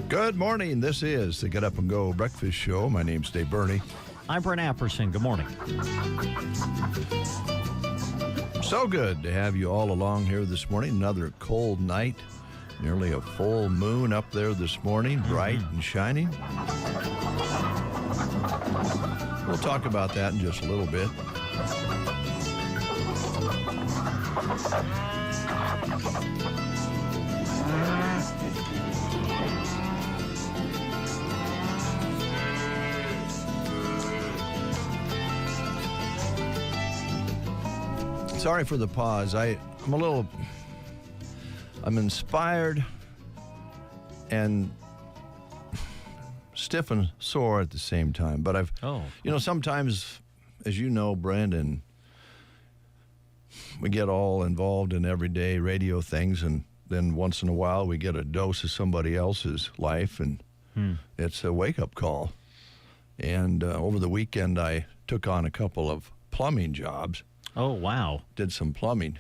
Good morning. This is the Get Up and Go Breakfast Show. My name's Dave Burney. I'm Brent Apperson. Good morning. So good to have you all along here this morning. Another cold night. Nearly a full moon up there this morning, bright and shining. We'll talk about that in just a little bit. Sorry for the pause. I'm inspired and stiff and sore at the same time. But sometimes, as you know, Brandon, we get all involved in everyday radio things, and then once in a while we get a dose of somebody else's life, and it's a wake-up call. And over the weekend, I took on a couple of plumbing jobs. Oh, wow. Did some plumbing.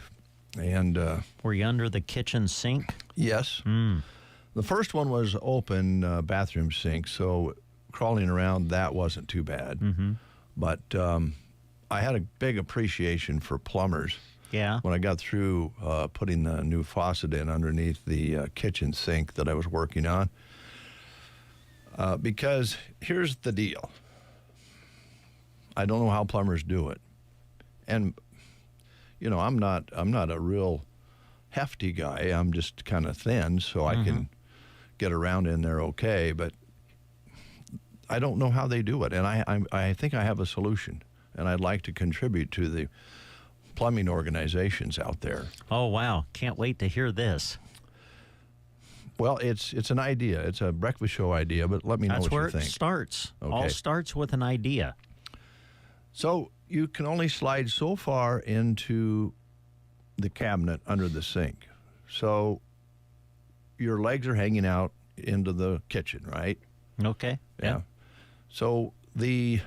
And were you under the kitchen sink? Yes. The first one was open bathroom sink, so crawling around, that wasn't too bad. But I had a big appreciation for plumbers. Yeah. When I got through putting the new faucet in underneath the kitchen sink that I was working on. Because here's the deal. I don't know how plumbers do it. And, you know, I'm not a real hefty guy. I'm just kind of thin, so I can get around in there okay. But I don't know how they do it. And I think I have a solution. And I'd like to contribute to the plumbing organizations out there. Oh, wow. Can't wait to hear this. Well, it's an idea. It's a breakfast show idea, but let me know what you think. That's where it starts. Okay. All starts with an idea. So you can only slide so far into the cabinet under the sink. So your legs are hanging out into the kitchen, right? Okay. Yeah. So the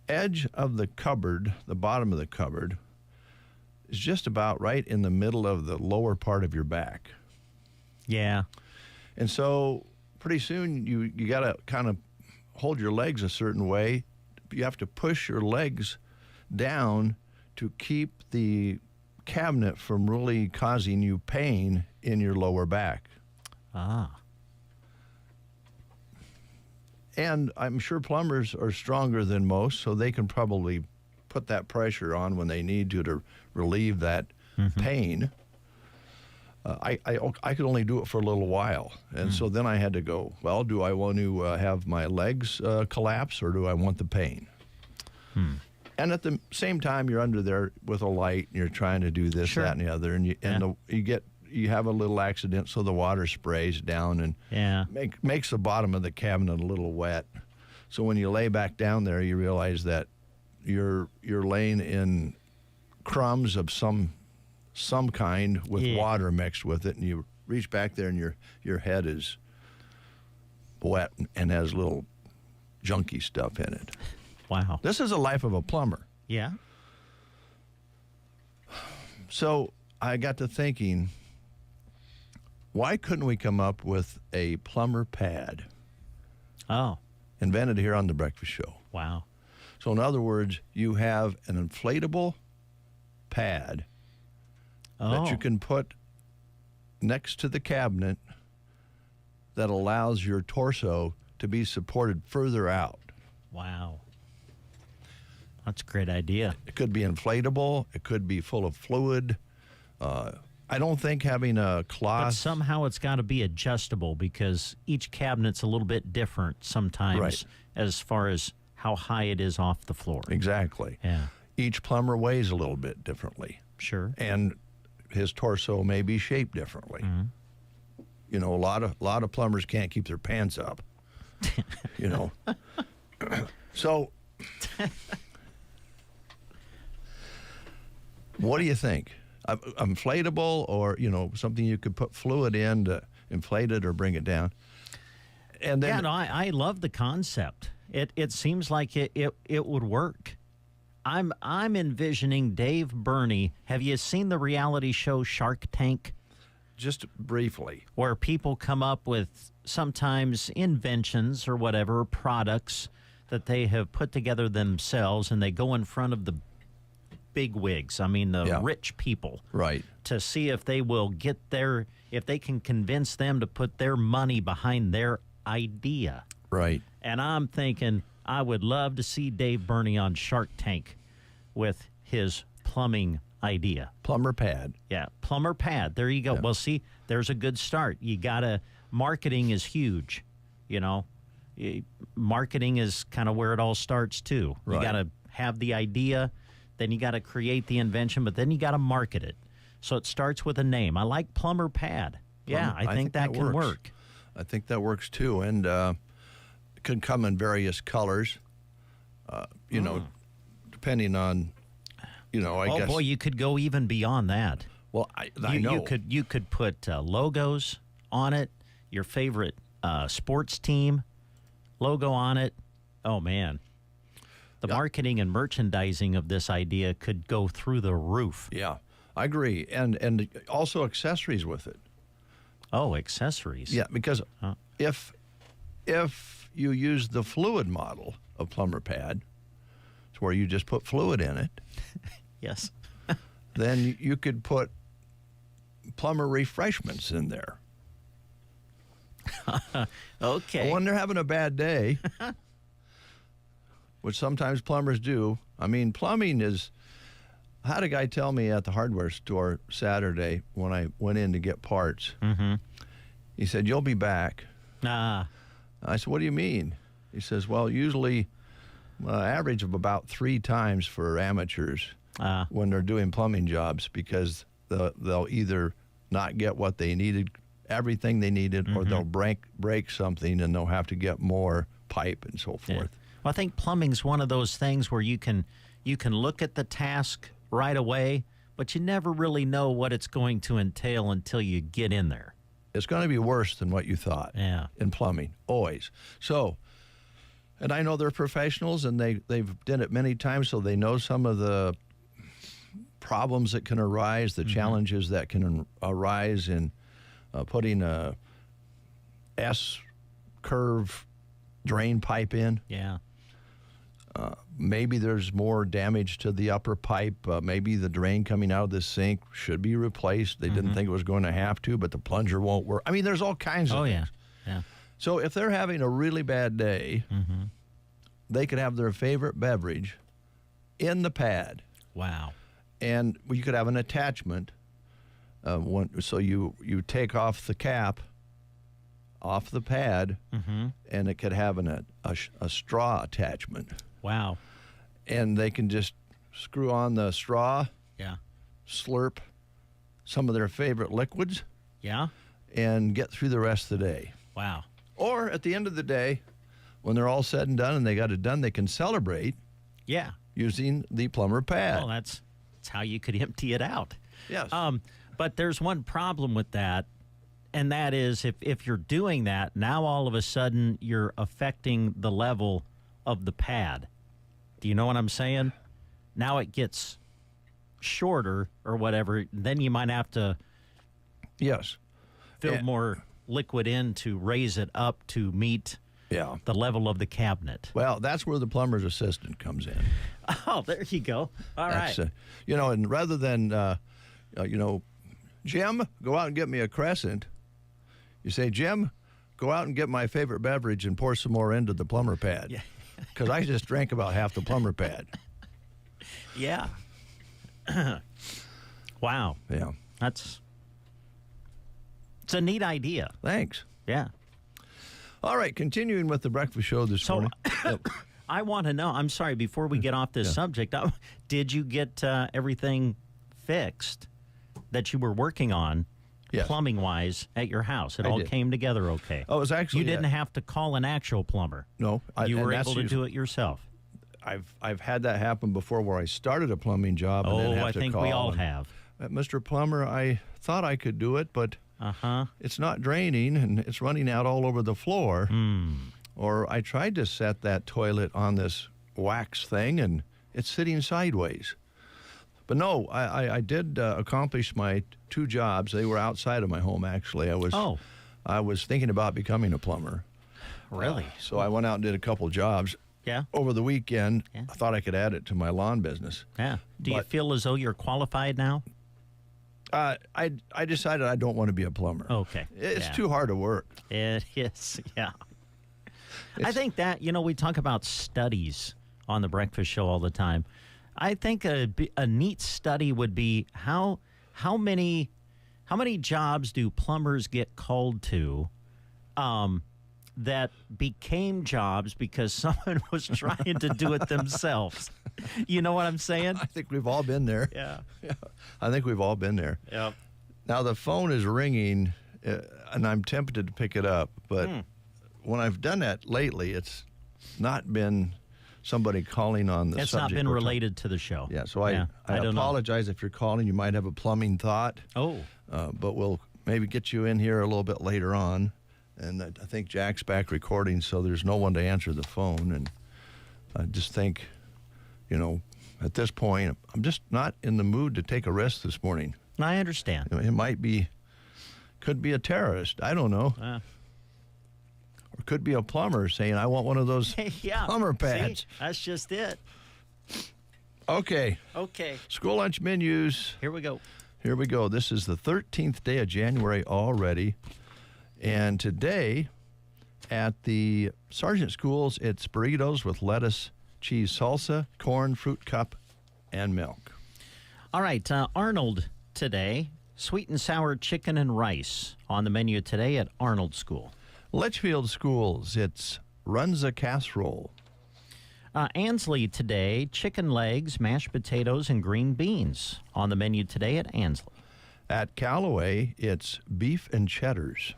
edge of the cupboard, the bottom of the cupboard, is just about right in the middle of the lower part of your back. Yeah. And so pretty soon you got to kind of hold your legs a certain way. You have to push your legs down to keep the cabinet from really causing you pain in your lower back. Ah. And I'm sure plumbers are stronger than most, so they can probably put that pressure on when they need to relieve that pain. I could only do it for a little while. And so then I had to go, well, do I want to have my legs collapse, or do I want the pain? And at the same time, you're under there with a light, and you're trying to do this, that, and the other, and you have a little accident, so the water sprays down and makes the bottom of the cabinet a little wet. So when you lay back down there, you realize that you're laying in crumbs of some kind with water mixed with it, and you reach back there, and your head is wet and has little junky stuff in it. Wow. This is the life of a plumber. Yeah. So I got to thinking, why couldn't we come up with a plumber pad? Oh. Invented here on the Breakfast Show. Wow. So in other words, you have an inflatable pad that you can put next to the cabinet that allows your torso to be supported further out. Wow. That's a great idea. It could be inflatable. It could be full of fluid. I don't think having a cloth... But somehow it's got to be adjustable, because each cabinet's a little bit different sometimes as far as how high it is off the floor. Exactly. Yeah. Each plumber weighs a little bit differently. Sure. And his torso may be shaped differently. You know, a lot of plumbers can't keep their pants up. You know. So, what do you think? Inflatable, or, you know, something you could put fluid in to inflate it or bring it down? And then, I love the concept. It seems like it would work. I'm envisioning Dave Burney. Have you seen the reality show Shark Tank? just briefly. Where people come up with sometimes inventions or whatever, products that they have put together themselves, and they go in front of the big wigs, I mean the rich people, right, to see if they will get if they can convince them to put their money behind their idea. Right. And I'm thinking I would love to see Dave Burney on Shark Tank with his plumbing idea. Plumber pad. Yeah, plumber pad. There you go. Yeah. Well, see, there's a good start. You got to, marketing is huge, you know. Marketing is kind of where it all starts, too. Right. You got to have the idea, then you got to create the invention, but then you got to market it. So it starts with a name. I like plumber pad. Yeah, I think that can work. I think that works, too. And it can come in various colors, you know, depending on, you know, I guess. Oh, boy, you could go even beyond that. Well, I know. You could put logos on it, your favorite sports team logo on it. Oh, man. The marketing and merchandising of this idea could go through the roof. Yeah, I agree. And also accessories with it. Oh, accessories. Yeah, because if you use the fluid model of plumber pad, it's where you just put fluid in it. Yes. Then you could put plumber refreshments in there. Okay. When they're having a bad day, which sometimes plumbers do. I mean, plumbing is. I had a guy tell me at the hardware store Saturday when I went in to get parts. Mm-hmm. He said, "You'll be back." Ah. I said, "What do you mean?" He says, "Well, usually average of about 3 times for amateurs when they're doing plumbing jobs, because they'll either not get what they needed, everything they needed, or they'll break something and they'll have to get more pipe and so forth." Yeah. Well, I think plumbing's one of those things where you can look at the task right away, but you never really know what it's going to entail until you get in there. It's going to be worse than what you thought. Yeah. In plumbing, always. So, and I know they're professionals and they've done it many times, so they know some of the problems that can arise, the challenges that can arise in putting a S-curve drain pipe in. Yeah. Maybe there's more damage to the upper pipe. Maybe the drain coming out of the sink should be replaced. They didn't think it was going to have to, but the plunger won't work. I mean, there's all kinds of things. Yeah. So if they're having a really bad day, they could have their favorite beverage in the pad. Wow. And you could have an attachment. So you take off the cap off the pad, and it could have a straw attachment. Wow. And they can just screw on the straw, slurp some of their favorite liquids, and get through the rest of the day. Wow. Or at the end of the day, when they're all said and done and they got it done, they can celebrate using the plumber pad. Well, that's how you could empty it out. Yes. But there's one problem with that, and that is if you're doing that, now all of a sudden you're affecting the level of the pad. Do you know what I'm saying? Now it gets shorter or whatever. Then you might have to fill more liquid in to raise it up to meet the level of the cabinet. Well, that's where the plumber's assistant comes in. Oh, there you go. All right. And rather than, Jim, go out and get me a crescent, you say, Jim, go out and get my favorite beverage and pour some more into the plumber pad. Yeah. Because I just drank about half the plumber pad. Yeah. Wow. Yeah. It's a neat idea. Thanks. Yeah. All right, continuing with the breakfast show this morning. I want to know, I'm sorry, before we get off this subject, did you get everything fixed that you were working on, plumbing-wise, at your house? It all came together okay? Oh, it was actually... You didn't have to call an actual plumber. No. You were able to do it yourself. I've had that happen before where I started a plumbing job and then have to call. I think we all have. Mr. Plumber, I thought I could do it, but it's not draining and it's running out all over the floor. Or I tried to set that toilet on this wax thing and it's sitting sideways. But no, I did accomplish my 2 jobs. They were outside of my home, actually. I was thinking about becoming a plumber. Really? So I went out and did a couple jobs. Yeah. Over the weekend, I thought I could add it to my lawn business. Yeah. Do you feel as though you're qualified now? I decided I don't want to be a plumber. Okay. It's too hard to work. It is, yeah. I think that, we talk about studies on the breakfast show all the time. I think a neat study would be how many jobs do plumbers get called to that became jobs because someone was trying to do it themselves. You know what I'm saying? I think we've all been there. Yeah. I think we've all been there. Yep. Now, the phone is ringing, and I'm tempted to pick it up, but when I've done that lately, it's not been somebody calling on the subject. It's not been related to the show. Yeah, so I apologize if you're calling. You might have a plumbing thought. Oh. But we'll maybe get you in here a little bit later on. And I think Jack's back recording, so there's no one to answer the phone. And I just think, at this point, I'm just not in the mood to take a rest this morning. I understand. It could be a terrorist. I don't know. Or could be a plumber saying, I want one of those plumber pads. See? That's just it. Okay. School lunch menus. Here we go. This is the 13th day of January already. And today at the Sargent Schools, it's burritos with lettuce, cheese salsa, corn, fruit cup, and milk. All right, Arnold today, sweet and sour chicken and rice on the menu today at Arnold School. Litchfield Schools, it's Runza casserole. Ansley today, chicken legs, mashed potatoes, and green beans on the menu today at Ansley. At Callaway, it's beef and cheddars.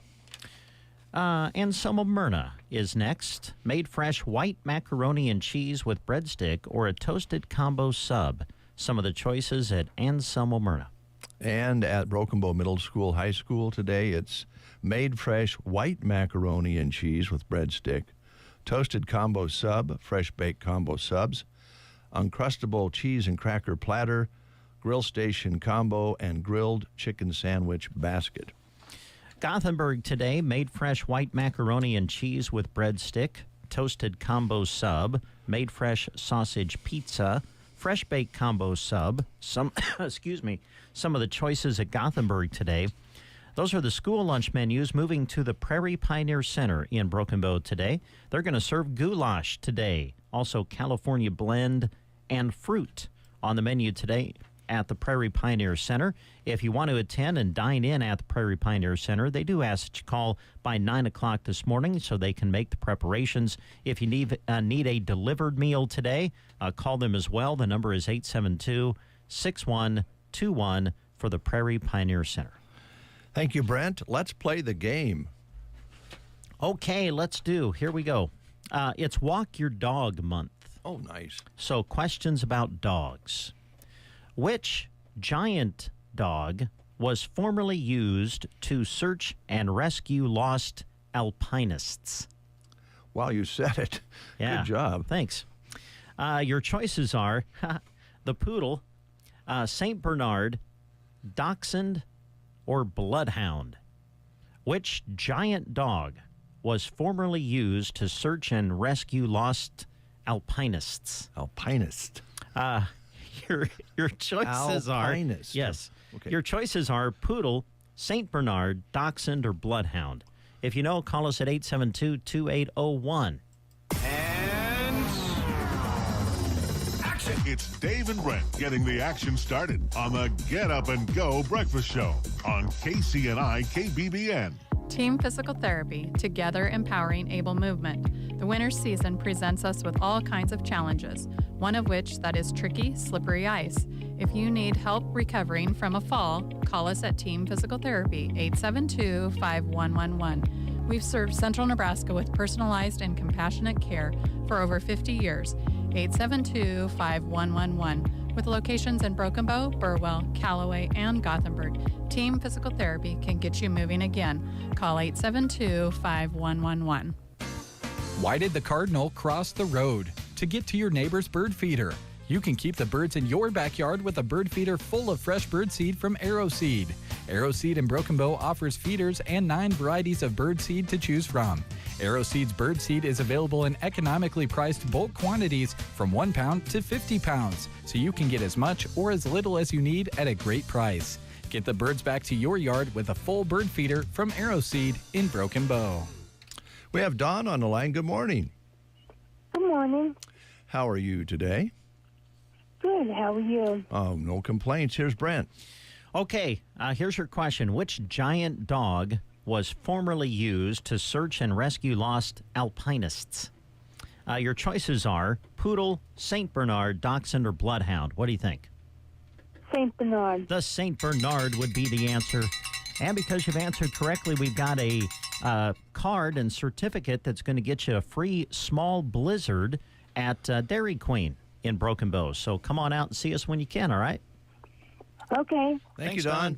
Anselmo Myrna is next. Made fresh white macaroni and cheese with breadstick or a toasted combo sub. Some of the choices at Anselmo Myrna. And at Broken Bow Middle School, High School today, it's made fresh white macaroni and cheese with breadstick, toasted combo sub, fresh baked combo subs, uncrustable cheese and cracker platter, grill station combo, and grilled chicken sandwich basket. Gothenburg today, made fresh white macaroni and cheese with breadstick, toasted combo sub, made fresh sausage pizza, fresh baked combo sub, some of the choices at Gothenburg today. Those are the school lunch menus. Moving to the Prairie Pioneer Center in Broken Bow today. They're going to serve goulash today. Also California blend and fruit on the menu today at the Prairie Pioneer Center. If you want to attend and dine in at the Prairie Pioneer Center, they do ask that you call by 9 o'clock this morning so they can make the preparations. If you need a delivered meal today, call them as well. The number is 872-6121 for the Prairie Pioneer Center. Thank you, Brent. Let's play the game. Okay, let's do. Here we go. It's Walk Your Dog Month. Oh, nice. So questions about dogs. Which giant dog was formerly used to search and rescue lost alpinists? Wow, you said it. Yeah. Good job. Thanks. Your choices are the poodle, St. Bernard, Dachshund, or Bloodhound. Which giant dog was formerly used to search and rescue lost alpinists? Alpinist. Your choices Alpinist. are yes. Okay. Your choices are poodle, St. Bernard, Dachshund, or Bloodhound. If you know, call us at 872-2801. And action! It's Dave and Brent getting the action started on the Get Up and Go breakfast show on KCNI KBBN. Team Physical Therapy, together empowering able movement. The winter season presents us with all kinds of challenges, one of which that is tricky, slippery ice. If you need help recovering from a fall, call us at Team Physical Therapy, 872-5111. We've served Central Nebraska with personalized and compassionate care for over 50 years, 872-5111. With locations in Broken Bow, Burwell, Callaway, and Gothenburg, Team Physical Therapy can get you moving again. Call 872-5111. Why did the cardinal cross the road? To get to your neighbor's bird feeder. You can keep the birds in your backyard with a bird feeder full of fresh bird seed from AeroSeed. AeroSeed in Broken Bow offers feeders and 9 varieties of bird seed to choose from. AeroSeed's bird seed is available in economically priced bulk quantities from 1 pound to 50 pounds, so you can get as much or as little as you need at a great price. Get the birds back to your yard with a full bird feeder from AeroSeed in Broken Bow. We have Dawn on the line. Good morning. Good morning. How are you today? Good. How are you? Oh, no complaints. Here's Brent. Okay, here's your question. Which giant dog was formerly used to search and rescue lost alpinists? Your choices are Poodle, St. Bernard, Dachshund, or Bloodhound. What do you think? St. Bernard. The St. Bernard would be the answer. And because you've answered correctly, we've got a card and certificate that's going to get you a free small blizzard at Dairy Queen in Broken Bow. So come on out and see us when you can, all right? Okay. Thank you, Thanks, Dawn.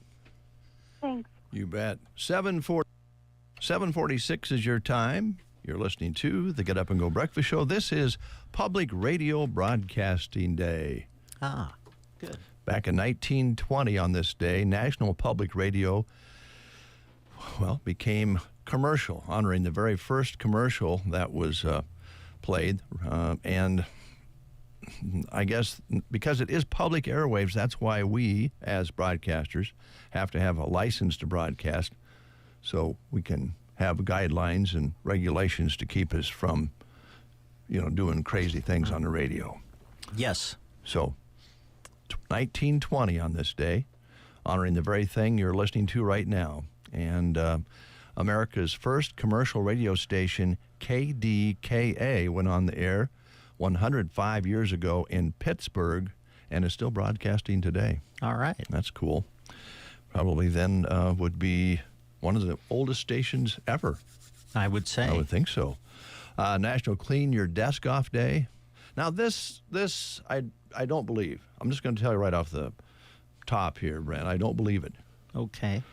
Thanks. You bet. 7:46 is your time. You're listening to the Get Up and Go Breakfast Show. This is Public Radio Broadcasting Day. Ah, good. Back in 1920 on this day, National Public Radio, became commercial, honoring the very first commercial that was played. And I guess because it is public airwaves, that's why we, as broadcasters, have to have a license to broadcast so we can have guidelines and regulations to keep us from, doing crazy things on the radio. Yes. So, 1920 on this day, honoring the very thing you're listening to right now. And America's first commercial radio station, KDKA, went on the air 105 years ago in Pittsburgh and is still broadcasting today. All right. That's cool. Probably then would be one of the oldest stations ever. I would say. I would think so. National Clean Your Desk Off Day. Now this I don't believe. I'm just going to tell you right off the top here, Brent. I don't believe it. Okay.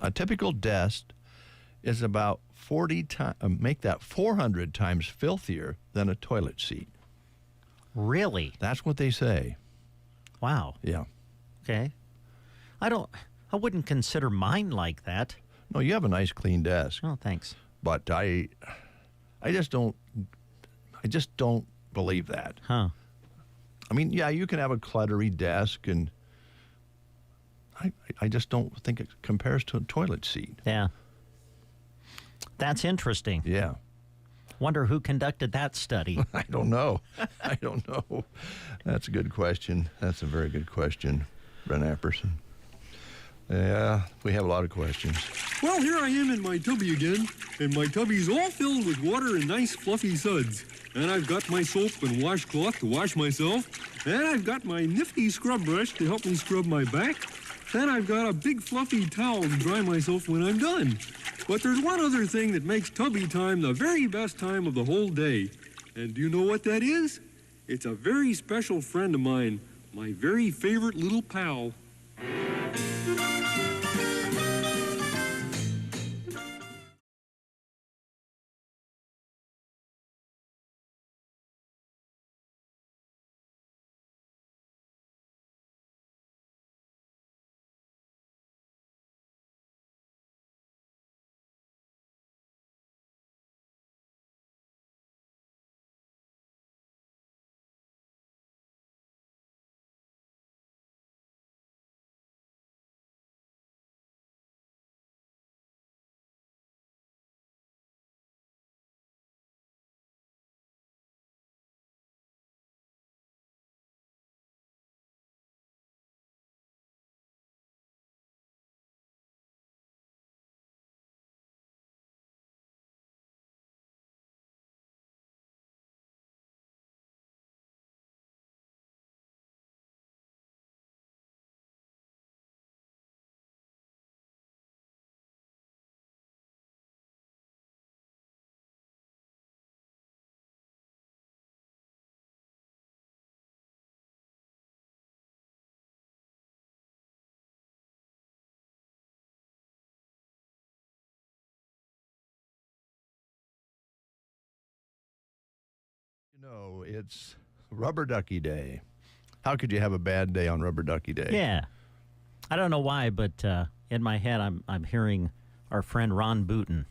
A typical desk is about 400 times filthier than a toilet seat. Really? That's what they say. Wow. Yeah. Okay. I wouldn't consider mine like that. No, you have a nice clean desk. Oh, thanks. But I just don't believe that. Huh. I mean, yeah, you can have a cluttery desk, and I just don't think it compares to a toilet seat. Yeah. That's interesting. Yeah. Wonder who conducted that study. I don't know. I don't know. That's a good question. That's a very good question, Brent Apperson. Yeah, we have a lot of questions. Well, here I am in my tubby again, and my tubby's all filled with water and nice fluffy suds. And I've got my soap and washcloth to wash myself, and I've got my nifty scrub brush to help me scrub my back. Then I've got a big fluffy towel to dry myself when I'm done. But there's one other thing that makes tubby time the very best time of the whole day. And do you know what that is? It's a very special friend of mine, my very favorite little pal. It's Rubber Ducky Day. How could you have a bad day on Rubber Ducky Day? Yeah. I don't know why, but in my head, I'm hearing our friend Ron Booten.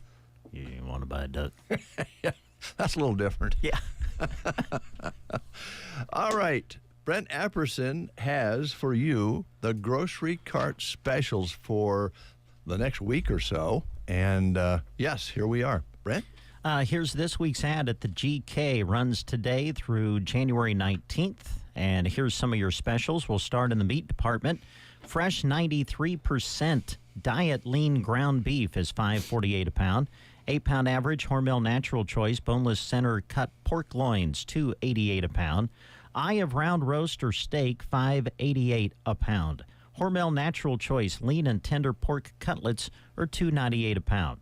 You want to buy a duck? Yeah, that's a little different. Yeah. All right. Brent Apperson has for you the grocery cart specials for the next week or so. And yes, here we are. Brent? Here's this week's ad at the GK. Runs today through January 19th. And here's some of your specials. We'll start in the meat department. Fresh 93% diet lean ground beef is $5.48 a pound. 8-pound average Hormel Natural Choice boneless center cut pork loins $2.88 a pound. Eye of round roast or steak $5.88 a pound. Hormel Natural Choice lean and tender pork cutlets are $2.98 a pound.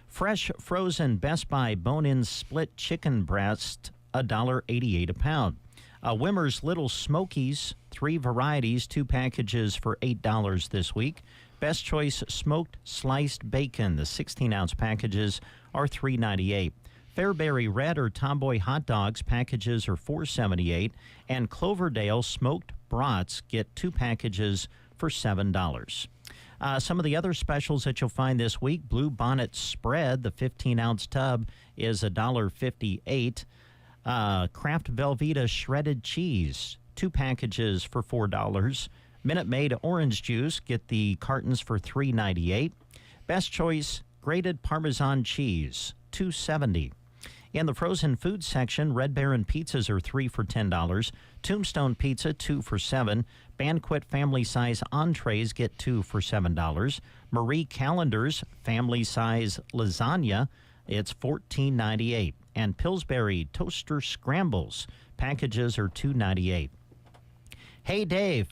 Fresh frozen Best Buy bone-in split chicken breast $1.88 a pound. Wimmer's Little Smokies, 3 varieties, 2 packages for $8 this week. Best Choice smoked sliced bacon, the 16-ounce packages are $3.98. Fairberry Red or Tomboy hot dogs packages are $4.78, and Cloverdale smoked brats get 2 packages for $7. Some of the other specials that you'll find this week: Blue Bonnet Spread, the 15-ounce tub is $1.58. Kraft Velveeta shredded cheese, 2 packages for $4. Minute Maid orange juice, get the cartons for $3.98. Best Choice grated Parmesan cheese, $2.70. In the frozen food section, Red Baron pizzas are 3 for $10. Tombstone pizza, 2 for $7. Banquet family size entrees get 2 for $7. Marie Callender's family size lasagna, it's $14.98. And Pillsbury toaster scrambles packages are $2.98. Hey, Dave.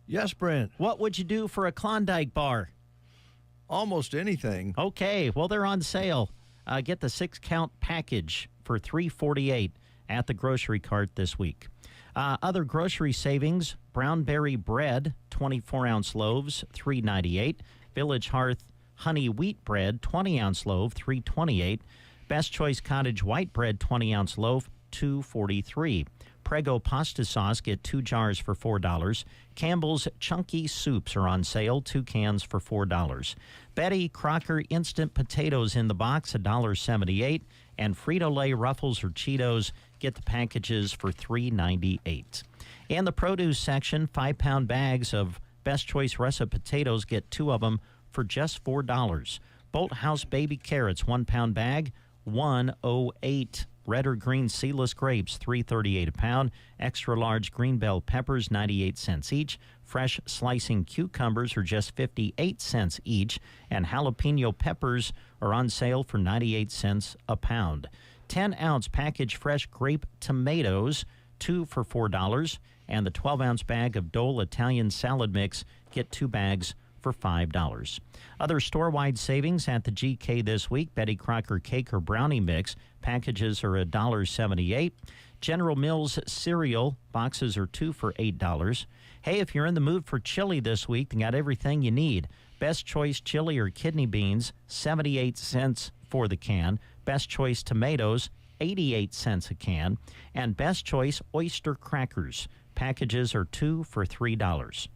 Yes, Brent. What would you do for a Klondike bar? Almost anything. Okay, well, they're on sale. Get the 6-count package for $3.48 at the grocery cart this week. Other grocery savings: Brownberry bread, 24-ounce loaves, $3.98. Village Hearth honey wheat bread, 20-ounce loaf, $3.28. Best Choice cottage white bread, 20-ounce loaf, $2.43. Prego pasta sauce, get 2 jars for $4. Campbell's chunky soups are on sale, 2 cans for $4. Betty Crocker instant potatoes in the box, $1.78. And Frito-Lay Ruffles or Cheetos, get the packages for $3.98. In the produce section, 5-pound bags of Best Choice russet potatoes, get 2 of them for just $4. Bolt House baby carrots, 1-pound bag, $1.08. Red or green seedless grapes, $3.38 a pound. Extra large green bell peppers, 98 cents each. Fresh slicing cucumbers are just 58 cents each. And jalapeno peppers are on sale for 98 cents a pound. 10-ounce package fresh grape tomatoes, 2 for $4. And the 12-ounce bag of Dole Italian salad mix, get 2 bags for $5. Other store-wide savings at the GK this week: Betty Crocker cake or brownie mix packages are $1.78. General Mills cereal boxes are 2 for $8. Hey, if you're in the mood for chili this week, they got everything you need. Best Choice chili or kidney beans, 78 cents for the can. Best Choice tomatoes, 88 cents a can. And Best Choice oyster crackers packages are 2 for $3.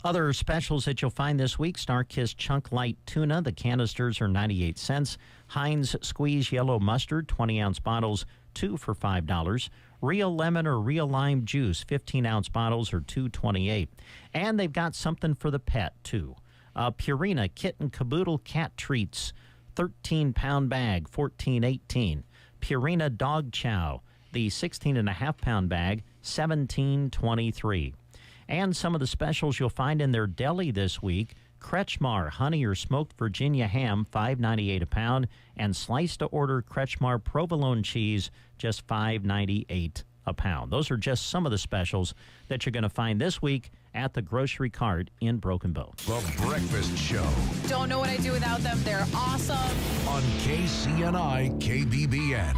Other specials that you'll find this week: Starkist Chunk Light Tuna. The canisters are 98 cents. Heinz Squeeze Yellow Mustard, 20-ounce bottles, 2 for $5. Real Lemon or Real Lime Juice, 15-ounce bottles are $2.28. And they've got something for the pet, too. Purina Kitten Caboodle Cat Treats, 13-pound bag, $14.18. Purina Dog Chow, the 16.5-pound bag, $17.23. And some of the specials you'll find in their deli this week: Kretschmar honey or smoked Virginia ham, $5.98 a pound, and sliced to order Kretschmar provolone cheese, just $5.98 a pound. Those are just some of the specials that you're going to find this week at the grocery cart in Broken Bow. The Breakfast Show Don't know what I'd do without them. They're awesome. on KCNI KBBN.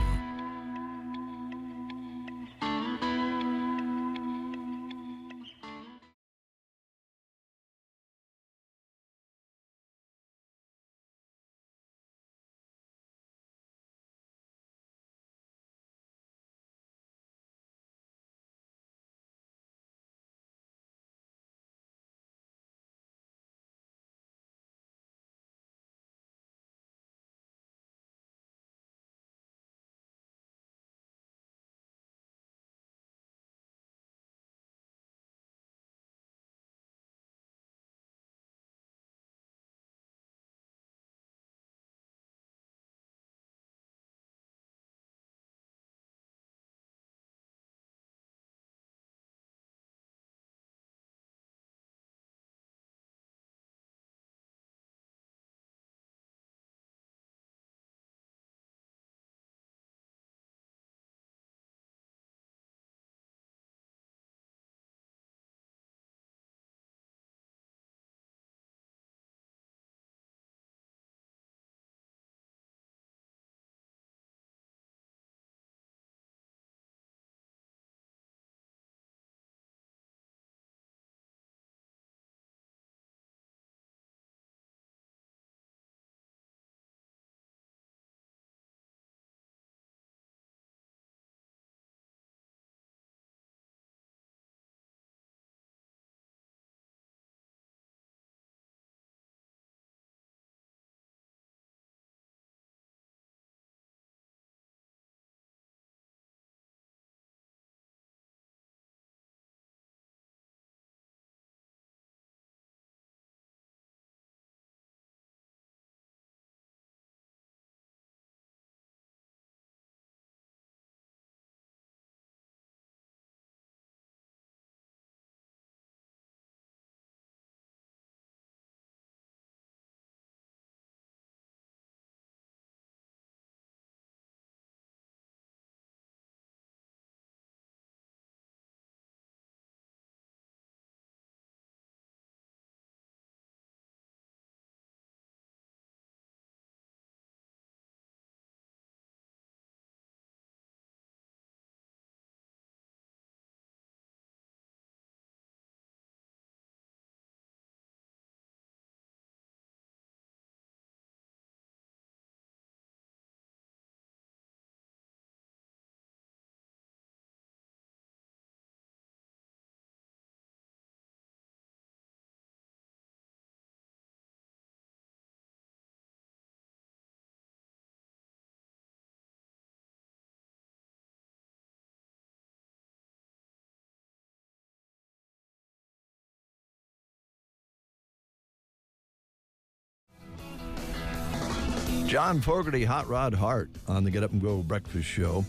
John Fogerty, Hot Rod Hart on the Get Up and Go Breakfast Show.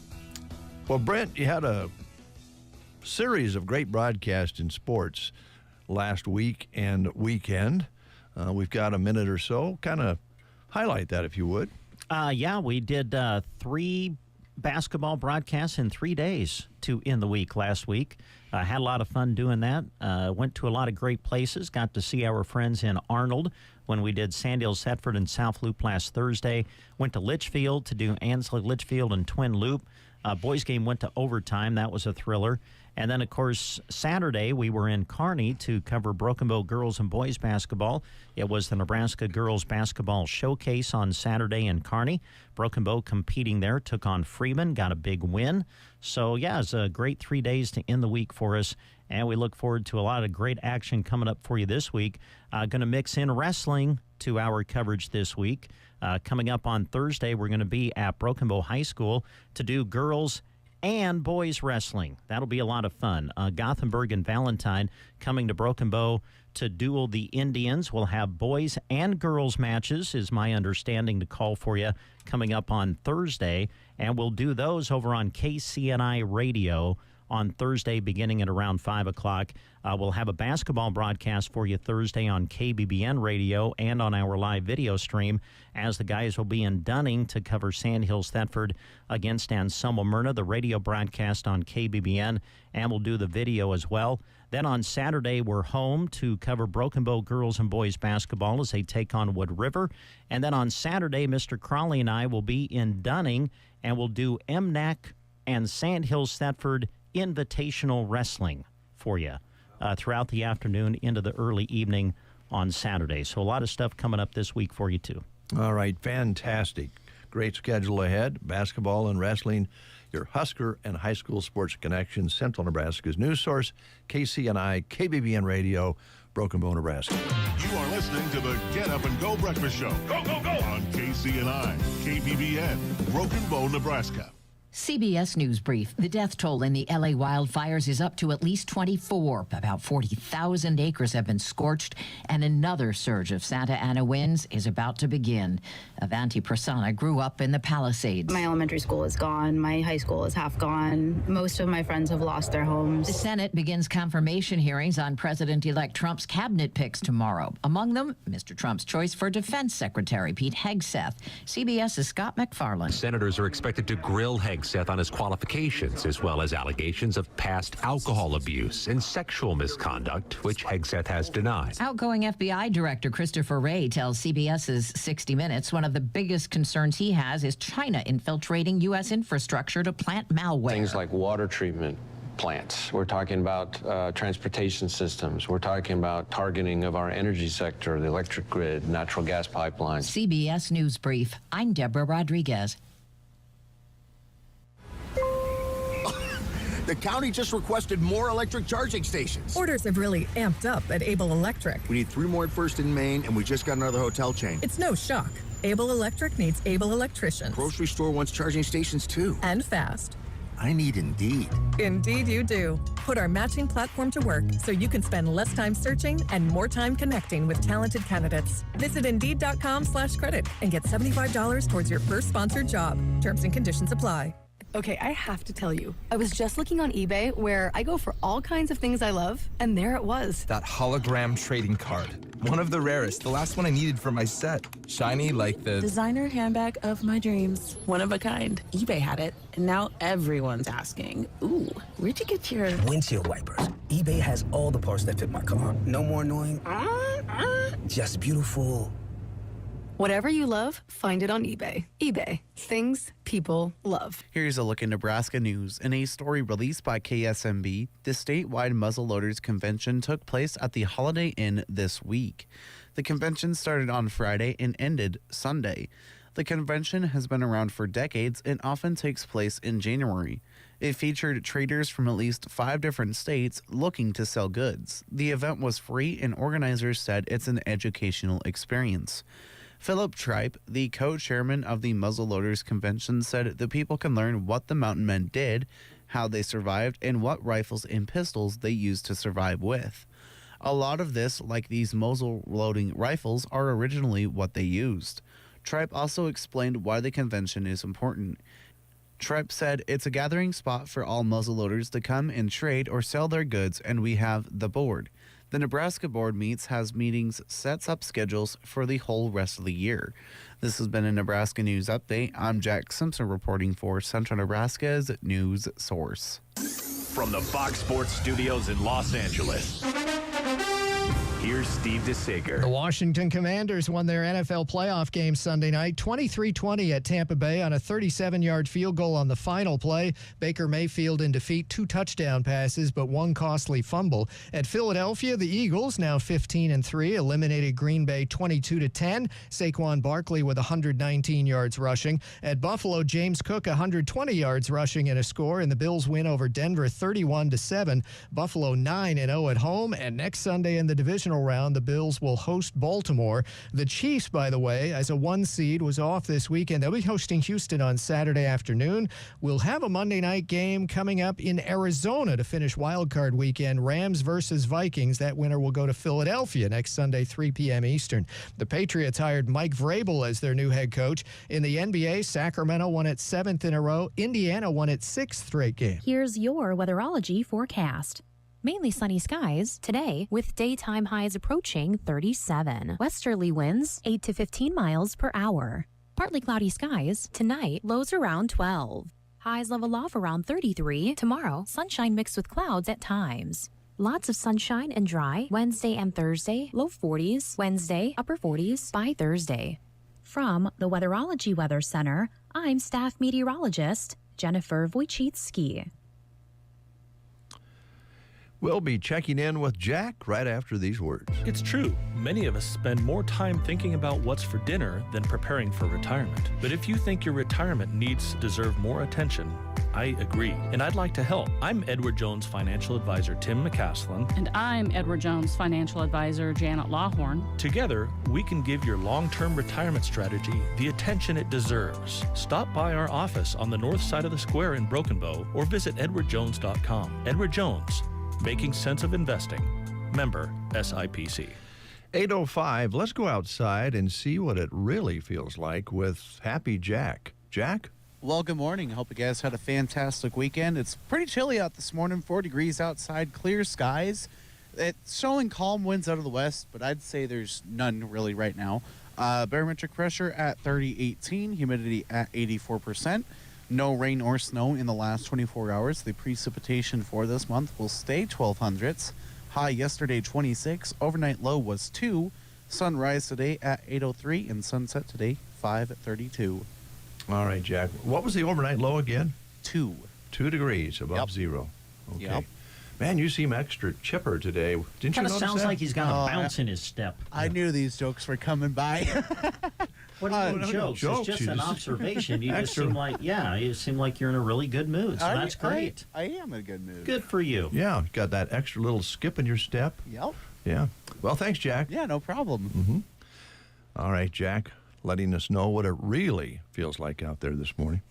Well, Brent, you had a series of great broadcasts in sports last week and weekend. We've got a minute or so. Kind of highlight that, if you would. Yeah, we did 3 basketball broadcasts in 3 days in the week last week. Had a lot of fun doing that. Went to a lot of great places. Got to see our friends in Arnold when we did Sandhills, Thetford, and South Loop last Thursday. Went to Litchfield to do Ansley, Litchfield, and Twin Loop. Boys game went to overtime. That was a thriller. And then, of course, Saturday we were in Kearney to cover Broken Bow girls and boys basketball. It was the Nebraska Girls Basketball Showcase on Saturday in Kearney. Broken Bow competing there, took on Freeman, got a big win. So, yeah, it's a great 3 days to end the week for us. And we look forward to a lot of great action coming up for you this week. Going to mix in wrestling to our coverage this week. Coming up on Thursday, we're going to be at Broken Bow High School to do girls and boys wrestling. That'll be a lot of fun. Gothenburg and Valentine coming to Broken Bow to duel the Indians. We'll have boys and girls matches, is my understanding, to call for you coming up on Thursday. And we'll do those over on KCNI Radio on Thursday beginning at around 5 o'clock. We'll have a basketball broadcast for you Thursday on KBBN Radio and on our live video stream, as the guys will be in Dunning to cover Sandhills Thetford against Anselmo Myrna, the radio broadcast on KBBN, and we'll do the video as well. Then on Saturday, we're home to cover Broken Bow girls and boys basketball as they take on Wood River. And then on Saturday, Mr. Crawley and I will be in Dunning, and we'll do MNAC and Sandhills Thetford invitational wrestling for you throughout the afternoon into the early evening on Saturday. So a lot of stuff coming up this week for you, too. All right, fantastic. Great schedule ahead. Basketball and wrestling, your Husker and high school sports connection, Central Nebraska's news source, KCNI, KBBN Radio, Broken Bow, Nebraska. You are listening to the Get Up and Go Breakfast Show. Go, go, go! On KCNI, KBBN, Broken Bow, Nebraska. CBS News Brief. The death toll in the LA wildfires is up to at least 24. About 40,000 acres have been scorched, and another surge of Santa Ana winds is about to begin. Avanti Prasanna grew up in the Palisades. My elementary school is gone. My high school is half gone. Most of my friends have lost their homes. The Senate begins confirmation hearings on President-elect Trump's cabinet picks tomorrow. Among them, Mr. Trump's choice for Defense Secretary Pete Hegseth. CBS's Scott McFarland. Senators are expected to grill Hegseth on his qualifications, as well as allegations of past alcohol abuse and sexual misconduct, which Hegseth has denied. Outgoing FBI Director Christopher Wray tells CBS's 60 Minutes one of the biggest concerns he has is China infiltrating U.S. infrastructure to plant malware. Things like water treatment plants. We're talking about transportation systems. We're talking about targeting of our energy sector, the electric grid, natural gas pipelines. CBS News Brief. I'm Deborah Rodriguez. The county just requested more electric charging stations. Orders have really amped up at Able Electric. We need 3 more at First in Maine, and we just got another hotel chain. It's no shock. Able Electric needs able electricians. Grocery store wants charging stations, too. And fast. I need Indeed. Indeed you do. Put our matching platform to work so you can spend less time searching and more time connecting with talented candidates. Visit Indeed.com/credit and get $75 towards your first sponsored job. Terms and conditions apply. Okay, I have to tell you, I was just looking on eBay where I go for all kinds of things I love, and there it was. That hologram trading card. One of the rarest, the last one I needed for my set. Shiny like the designer handbag of my dreams. One of a kind. eBay had it, and now everyone's asking, ooh, where'd you get your windshield wipers? eBay has all the parts that fit my car. No more annoying, just beautiful. Whatever you love, find it on eBay. eBay. Things people love. Here's a look at Nebraska news. In a story released by KSMB, the statewide muzzleloaders convention took place at the Holiday Inn this week. The convention started on Friday and ended Sunday. The convention has been around for decades and often takes place in January. It featured traders from at least 5 different states looking to sell goods. The event was free, and organizers said it's an educational experience. Philip Tripe, the co-chairman of the Muzzleloaders Convention, said the people can learn what the mountain men did, how they survived, and what rifles and pistols they used to survive with. A lot of this, like these muzzle-loading rifles, are originally what they used. Tripe also explained why the convention is important. Tripe said it's a gathering spot for all muzzleloaders to come and trade or sell their goods, and we have the board. The Nebraska board has meetings, sets up schedules for the whole rest of the year. This has been a Nebraska News Update. I'm Jack Simpson reporting for Central Nebraska's News Source. From the Fox Sports Studios in Los Angeles, here's Steve DeSager. The Washington Commanders won their NFL playoff game Sunday night, 23-20 at Tampa Bay on a 37-yard field goal on the final play. Baker Mayfield in defeat, 2 touchdown passes, but 1 costly fumble. At Philadelphia, the Eagles, now 15-3, eliminated Green Bay 22-10. Saquon Barkley with 119 yards rushing. At Buffalo, James Cook 120 yards rushing and a score, and the Bills win over Denver 31-7. Buffalo 9-0 at home, and next Sunday in the divisional round, the Bills will host Baltimore. The Chiefs, by the way, as a 1 seed, was off this weekend. They'll be hosting Houston on Saturday afternoon. We'll have a Monday night game coming up in Arizona to finish Wild Card weekend. Rams versus Vikings. That winner will go to Philadelphia next Sunday, 3 p.m. Eastern. The Patriots hired Mike Vrabel as their new head coach. In the NBA, Sacramento won its 7th in a row. Indiana won its 6th straight game. Here's your weatherology forecast. Mainly sunny skies today with daytime highs approaching 37. Westerly winds 8 to 15 miles per hour. Partly cloudy skies tonight, lows around 12. Highs level off around 33. Tomorrow, sunshine mixed with clouds at times. Lots of sunshine and dry Wednesday and Thursday, low 40s. Wednesday, upper 40s by Thursday. From the Weatherology Weather Center, I'm staff meteorologist Jennifer Wojcicki. We'll be checking in with Jack right after these words. It's true. Many of us spend more time thinking about what's for dinner than preparing for retirement. But if you think your retirement needs deserve more attention, I agree. And I'd like to help. I'm Edward Jones Financial Advisor Tim McCaslin. And I'm Edward Jones Financial Advisor Janet Lawhorn. Together, we can give your long-term retirement strategy the attention it deserves. Stop by our office on the north side of the square in Broken Bow or visit edwardjones.com. Edward Jones, making sense of investing. Member SIPC. 8:05. Let's go outside and see what it really feels like with Happy Jack. Jack? Well, good morning. Hope you guys had a fantastic weekend. It's pretty chilly out this morning, 4 degrees outside, clear skies. It's showing calm winds out of the west, but I'd say there's none really right now. Barometric pressure at 3018, humidity at 84%. No rain or snow in the last 24 hours. The precipitation for this month will stay 1200s. High yesterday 26, overnight low was 2. Sunrise today at 8:03 and sunset today 5:32. All right, Jack. What was the overnight low again? 2. 2 degrees above zero. Okay. Yep. Man, you seem extra chipper today. Didn't you Kind of notice sounds that? like he's got a bounce in his step. I knew these jokes were coming by. What do you mean jokes? It's just an observation. You just seem like, you seem like you're in a really good mood. So that's great. I am in a good mood. Good for you. Yeah, got that extra little skip in your step. Yep. Yeah. Well, thanks, Jack. Yeah, no problem. Mm-hmm. All right, Jack, letting us know what it really feels like out there this morning.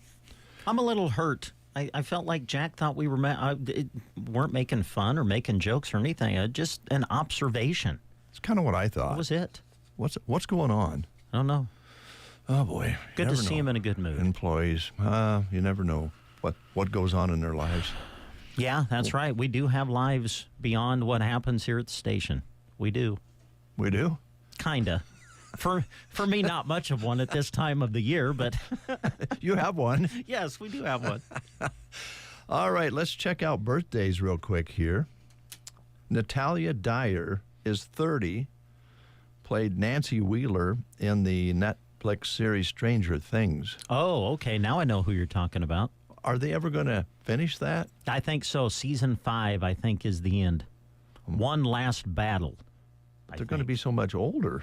I'm a little hurt. I felt like Jack thought we weren't making fun or making jokes or anything. Just an observation. It's kind of what I thought. That was it. What's going on? I don't know. Oh, boy. Good to see him in a good mood. Employees, you never know what goes on in their lives. Yeah, that's right. We do have lives beyond what happens here at the station. We do. We do? Kinda. For me, not much of one at this time of the year, but... You have one. Yes, we do have one. All right, let's check out birthdays real quick here. Natalia Dyer is 30, played Nancy Wheeler in the Netflix series Stranger Things. Oh, okay. Now I know who you're talking about. Are they ever going to finish that? I think so. Season 5, I think, is the end. One last battle. They're going to be so much older.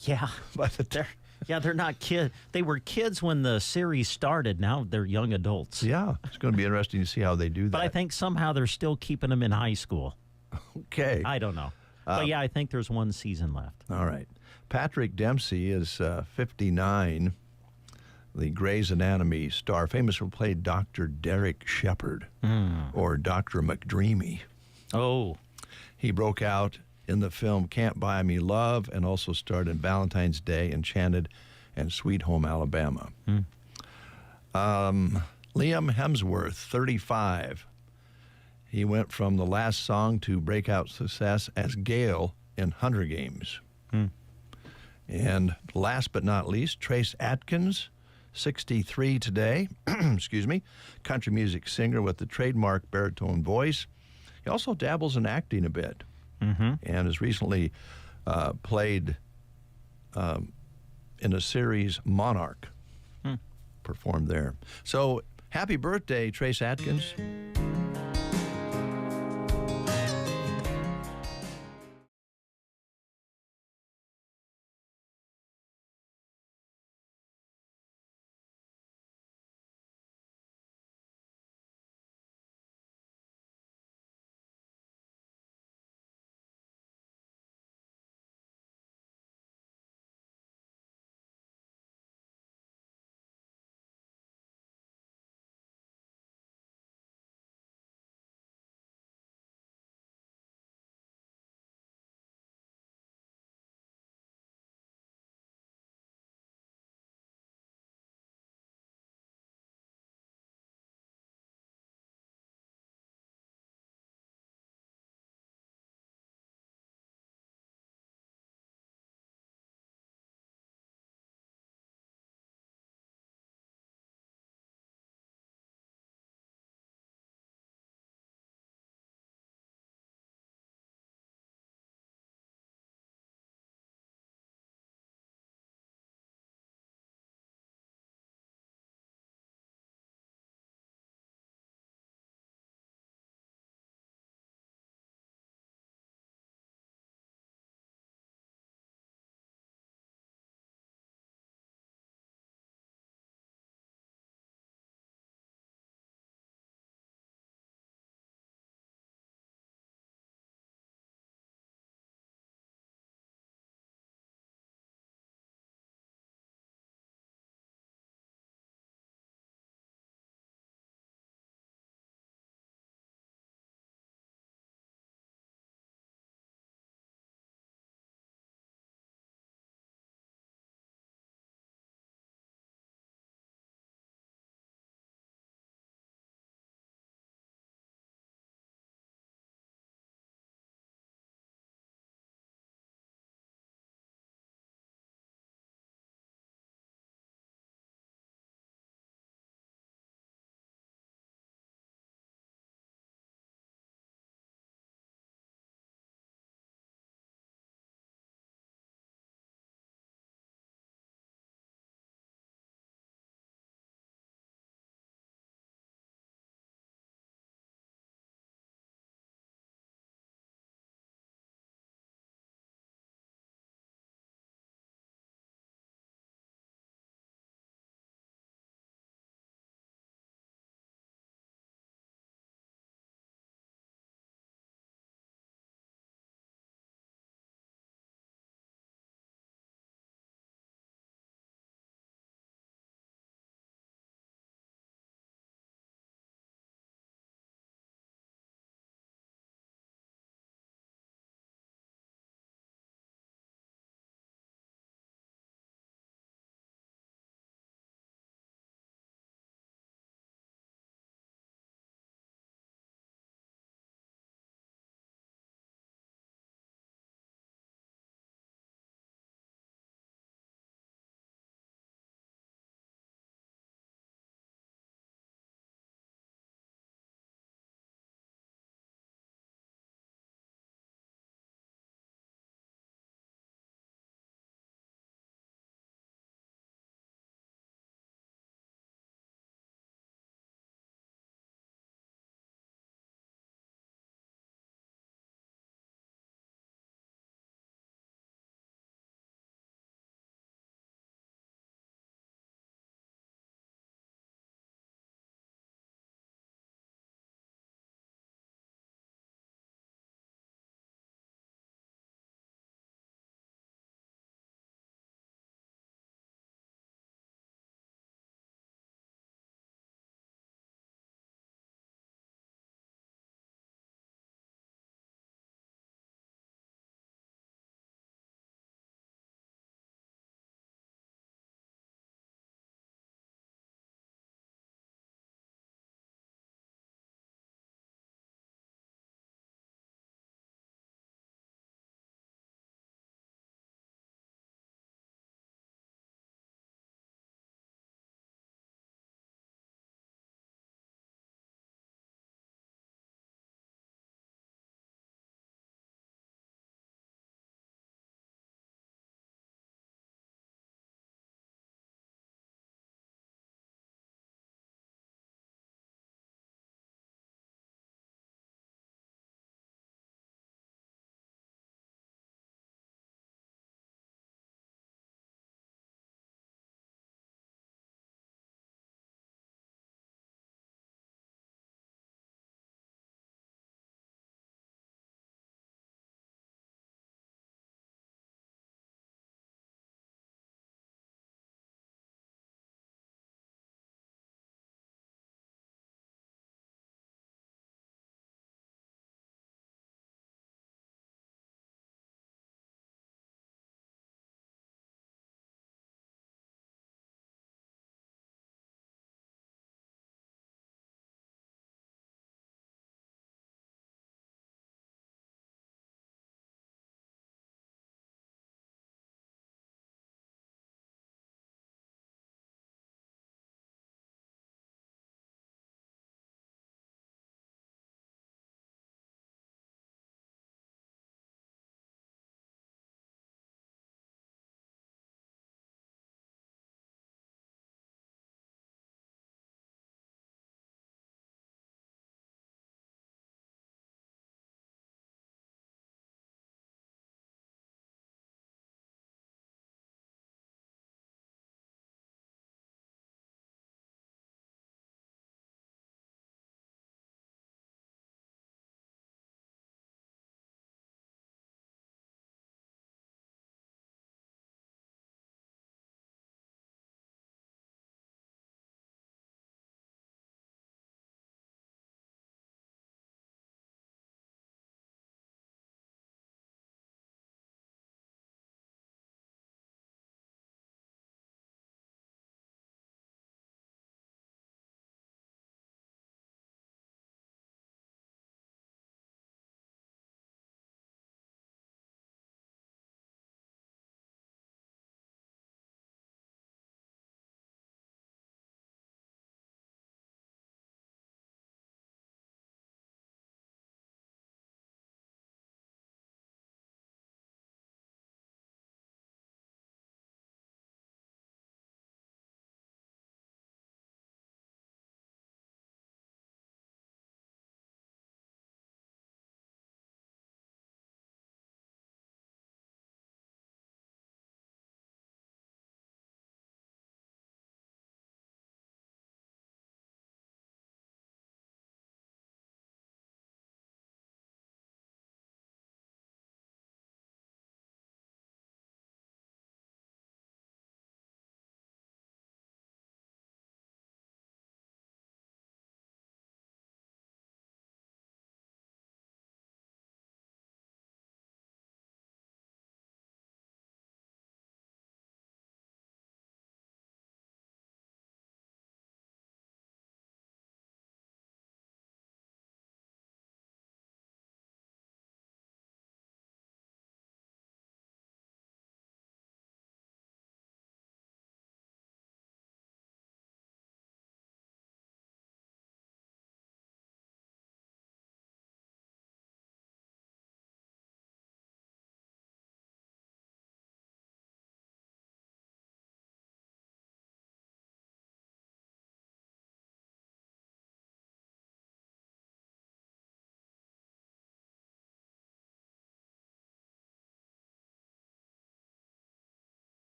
Yeah. They're not kids. They were kids when the series started. Now they're young adults. Yeah. It's going to be interesting to see how they do that. But I think somehow they're still keeping them in high school. Okay. I don't know. But yeah, I think there's one season left. All right. Patrick Dempsey is 59, the Grey's Anatomy star, famously played Dr. Derek Shepherd or Dr. McDreamy. Oh. He broke out in the film Can't Buy Me Love and also starred in Valentine's Day, Enchanted, and Sweet Home Alabama. Liam Hemsworth, 35. He went from the last song to breakout success as Gale in Hunger Games. And last but not least, Trace Atkins, 63 today. Excuse me. Country music singer with the trademark baritone voice. He also dabbles in acting a bit and has recently played in a series, Monarch, performed there. So happy birthday, Trace Atkins.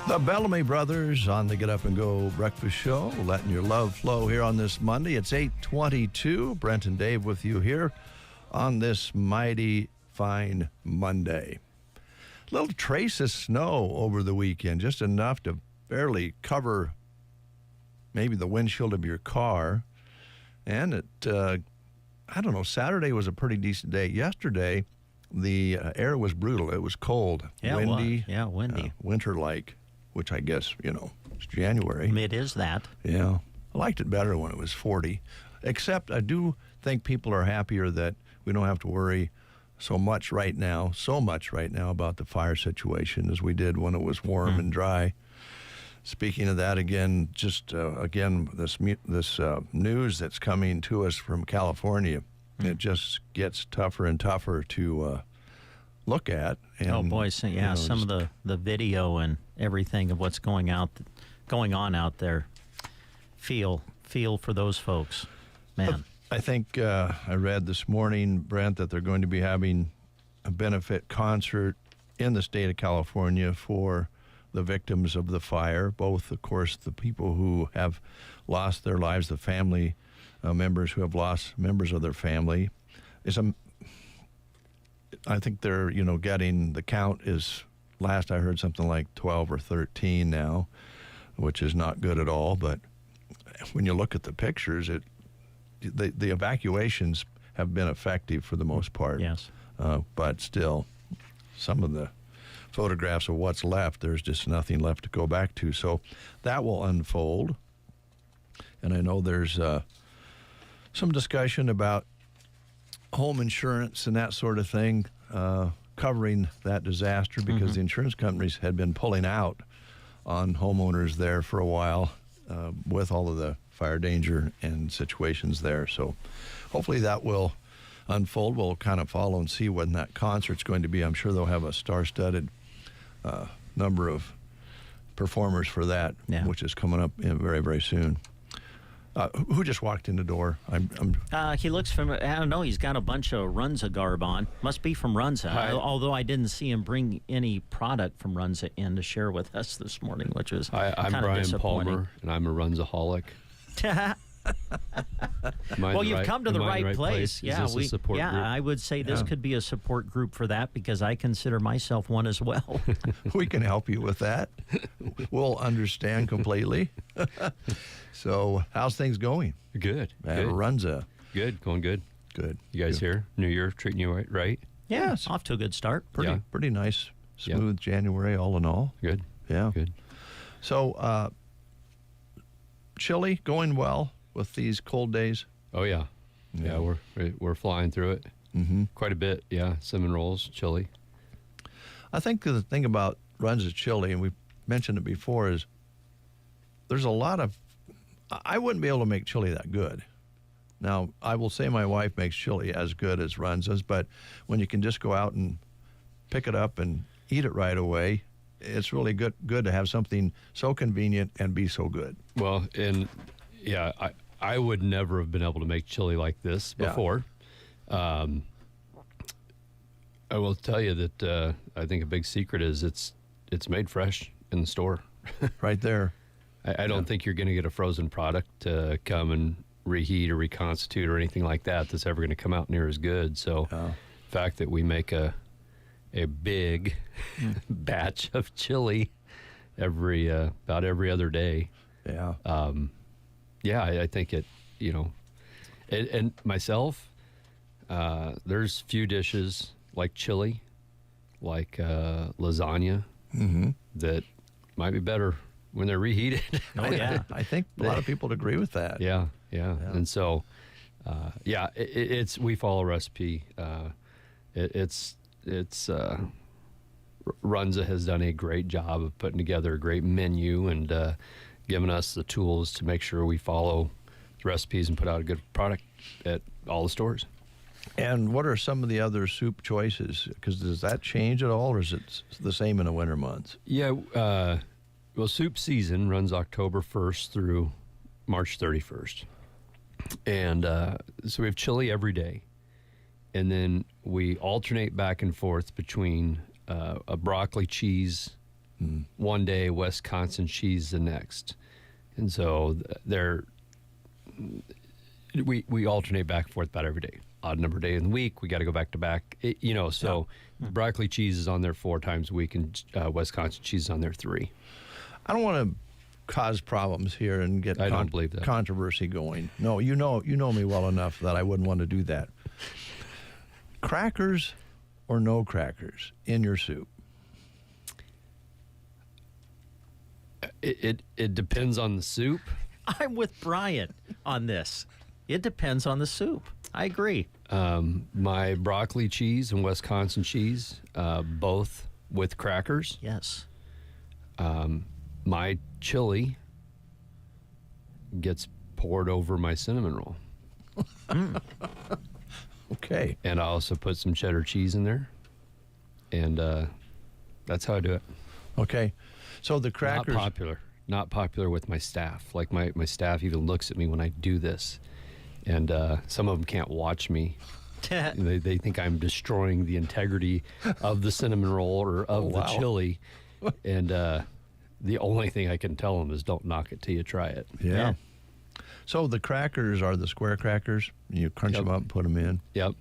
The Bellamy Brothers on the Get Up and Go Breakfast Show, letting your love flow here on this Monday. It's 8:22. Brent and Dave with you here on this mighty fine Monday. Little trace of snow over the weekend, just enough to barely cover maybe the windshield of your car. And I don't know, Saturday was a pretty decent day. Yesterday, the air was brutal. It was cold, windy. Yeah, windy. Winter-like, which I guess, it's January. It is that. Yeah. I liked it better when it was 40. Except I do think people are happier that we don't have to worry so much right now about the fire situation as we did when it was warm and dry. Speaking of that, again, this news that's coming to us from California, it just gets tougher and tougher to look at. And, some of the video and everything of what's going on out there. Feel for those folks, man. I think I read this morning, Brent, that they're going to be having a benefit concert in the state of California for the victims of the fire, both, of course, the people who have lost their lives, the family members who have lost members of their family. I think they're, getting, the count is, last I heard, something like 12 or 13 now, which is not good at all. But when you look at the pictures, the evacuations have been effective for the most part. Yes. But still, some of the photographs of what's left, there's just nothing left to go back to. So that will unfold. And I know there's some discussion about home insurance and that sort of thing, covering that disaster, because the insurance companies had been pulling out on homeowners there for a while with all of the fire danger and situations there. So hopefully that will unfold. We'll kind of follow and see when that concert's going to be. I'm sure they'll have a star-studded number of performers for that, which is coming up very, very soon. Who just walked in the door? He looks familiar. I don't know. He's got a bunch of Runza garb on. Must be from Runza. Although I didn't see him bring any product from Runza in to share with us this morning, which was I'm Brian Palmer, and I'm a Runzaholic. Well, you've come to the right place. Yeah, is this a support group? I would say this could be a support group for that, because I consider myself one as well. We can help you with that. We'll understand completely. So, how's things going? Good. Runza. Good. Going good. Good. You guys here? New Year treating you right? Yeah, it's off to a good start. Pretty nice, smooth January all in all. Good. Yeah. Good. So, chili going well with these cold days? Oh yeah. We're flying through it. Quite a bit. Yeah, cinnamon rolls, chili. I think the thing about Runza chili, and we've mentioned it before, is there's a lot of, I wouldn't be able to make chili that good. Now, I will say my wife makes chili as good as Runza's, but when you can just go out and pick it up and eat it right away, it's really good to have something so convenient and be so good. Well, and I would never have been able to make chili like this before. I will tell you that I think a big secret is it's made fresh in the store. Right there. I don't think you're going to get a frozen product to come and reheat or reconstitute or anything like that that's ever going to come out near as good. So the fact that we make a big batch of chili about every other day. I think it, and myself, there's few dishes like chili, like lasagna, that might be better when they're reheated. I think a lot of people would agree with that. Yeah. And so, we follow a recipe. Runza has done a great job of putting together a great menu and giving us the tools to make sure we follow the recipes and put out a good product at all the stores. And what are some of the other soup choices? Because does that change at all, or is it the same in the winter months? Yeah, well, soup season runs October 1st through March 31st. And so we have chili every day. And then we alternate back and forth between a broccoli cheese one day, Wisconsin cheese the next. And so we alternate back and forth about every day. Odd number day in the week, we got to go back to back. Broccoli cheese is on there 4 times a week, and Wisconsin cheese is on there 3. I don't want to cause problems here and get I don't believe that. controversy going. No, you know me well enough that I wouldn't want to do that. Crackers or no crackers in your soup? It depends on the soup. I'm with Brian on this. It depends on the soup. I agree. My broccoli cheese and Wisconsin cheese, both with crackers. Yes. My chili gets poured over my cinnamon roll. Okay. And I also put some cheddar cheese in there. And that's how I do it. Okay. So the crackers... Not popular with my staff. Like my staff even looks at me when I do this. And some of them can't watch me. They think I'm destroying the integrity of the cinnamon roll or of the chili. And the only thing I can tell them is don't knock it till you try it. Yeah. So the crackers are the square crackers. You crunch them up and put them in. Yep.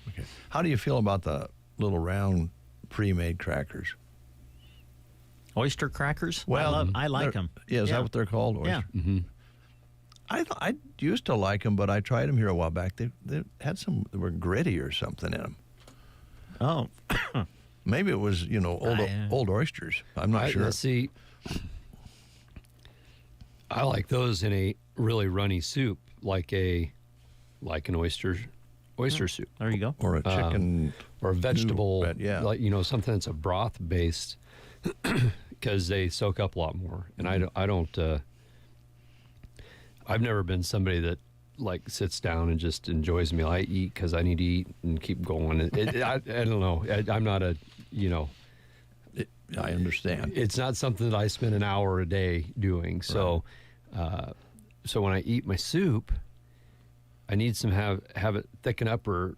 Okay. How do you feel about the little round pre-made crackers? Oyster crackers? Well, I like them. Yeah, is that what they're called? Oyster? Yeah. Mm-hmm. I used to like them, but I tried them here a while back. They had some, they were gritty or something in them. Oh. Maybe it was, old oysters. I'm not sure. See, I like those in a really runny soup, like an oyster soup. There you go. Or a chicken. Or a vegetable, yeah. like, something that's a broth based, because they soak up a lot more. And I don't I've never been somebody that like sits down and just enjoys a meal. I eat because I need to eat and keep going. I don't know. I'm not a, I understand. It's not something that I spend an hour a day doing. So, so when I eat my soup, I need some have it thicken up or,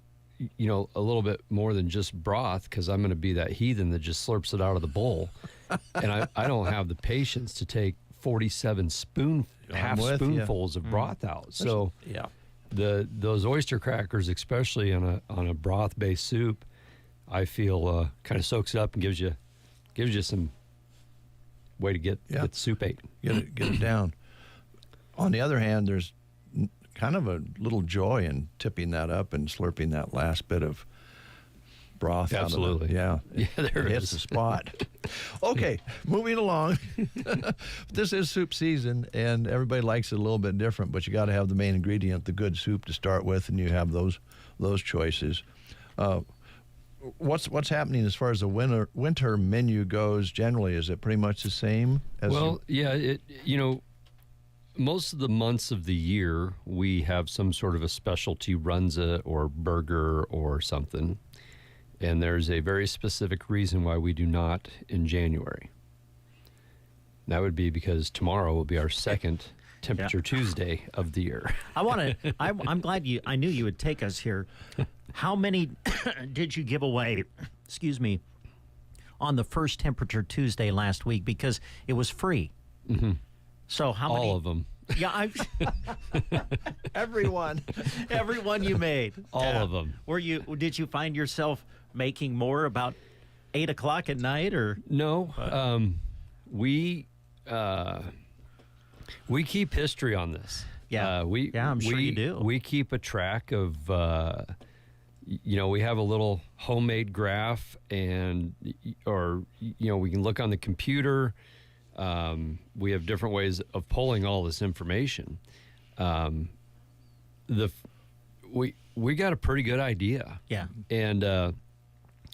a little bit more than just broth, because I'm going to be that heathen that just slurps it out of the bowl. And I don't have the patience to take 47 spoonfuls of broth out. So yeah, those oyster crackers, especially on a broth based soup, I feel kind of soaks it up and gives you some way to get the soup ate. Get it down. On the other hand, there's kind of a little joy in tipping that up and slurping that last bit of broth Absolutely. out of it. Yeah, there it it hits is. the spot. Okay, moving along. This is soup season, and everybody likes it a little bit different, but you got to have the main ingredient, the good soup, to start with, and you have those choices. What's happening as far as the winter menu goes? Generally, is it pretty much the same? Most of the months of the year, we have some sort of a specialty runza or burger or something. And there's a very specific reason why we do not in January. That would be because tomorrow will be our second Temperature Tuesday of the year. I'm glad I knew you would take us here. How many did you give away, on the first Temperature Tuesday last week? Because it was free. Mm-hmm. So how many? All of them. Yeah, everyone you made. All of them. Did you find yourself making more about 8 o'clock at night, or no? We keep history on this. Yeah, I'm sure you do. We keep a track of. We have a little homemade graph, and we can look on the computer. We have different ways of pulling all this information. We got a pretty good idea. Yeah. And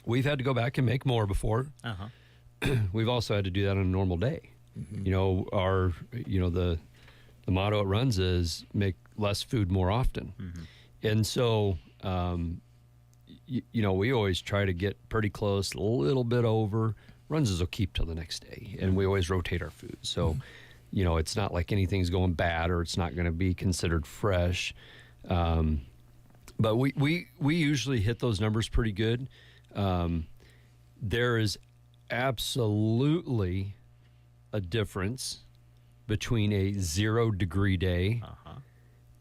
we've had to go back and make more before. Uh-huh. We've also had to do that on a normal day. Mm-hmm. The motto it runs is make less food more often. Mm-hmm. And so, we always try to get pretty close, a little bit over. Runzas will keep till the next day, and we always rotate our food. So, it's not like anything's going bad or it's not going to be considered fresh. But we usually hit those numbers pretty good. There is absolutely a difference between a 0 degree day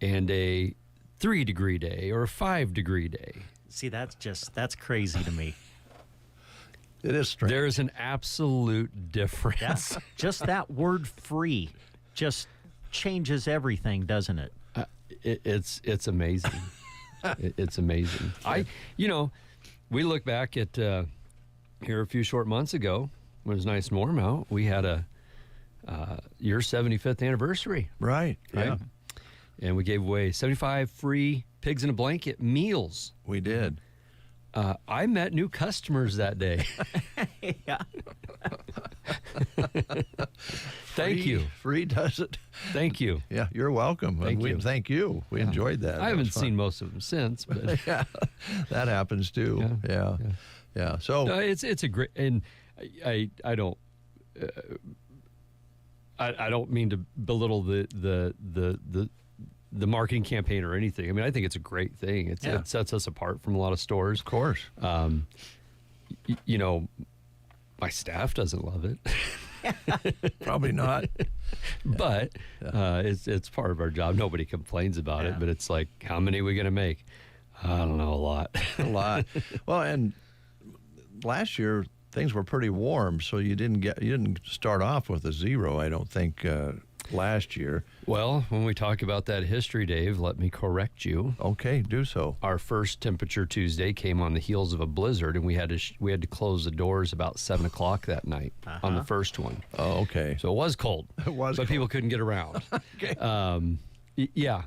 and a 3 degree day or a 5 degree day. See, that's crazy to me. It is strange. There's an absolute difference. Yeah. Just that word free just changes everything, doesn't it? It's amazing. It's amazing. We look back at here a few short months ago when it was nice and warm out. We had your 75th anniversary. Right. Yeah. And we gave away 75 free pigs in a blanket meals. We did. I met new customers that day. Yeah. Thank you. Free does it. Thank you. Yeah, you're welcome. Thank you. Thank you. We enjoyed that. I haven't seen most of them since, but yeah, that happens too. Yeah. So it's a great, and I don't mean to belittle the marketing campaign or anything. I mean, I think it's a great thing. It sets us apart from a lot of stores. Of course. My staff doesn't love it. Probably not. But it's part of our job. Nobody complains about it, but it's like, how many are we going to make? I don't know, a lot. A lot. Well, and last year things were pretty warm, so you didn't start off with a 0, I don't think, last year. Well, when we talk about that history, Dave, let me correct you. Okay, do so. Our first Temperature Tuesday came on the heels of a blizzard, and we had to close the doors about 7 o'clock that night on the first one. Oh, okay. So it was cold. It was, but cold. People couldn't get around. Okay. Yeah.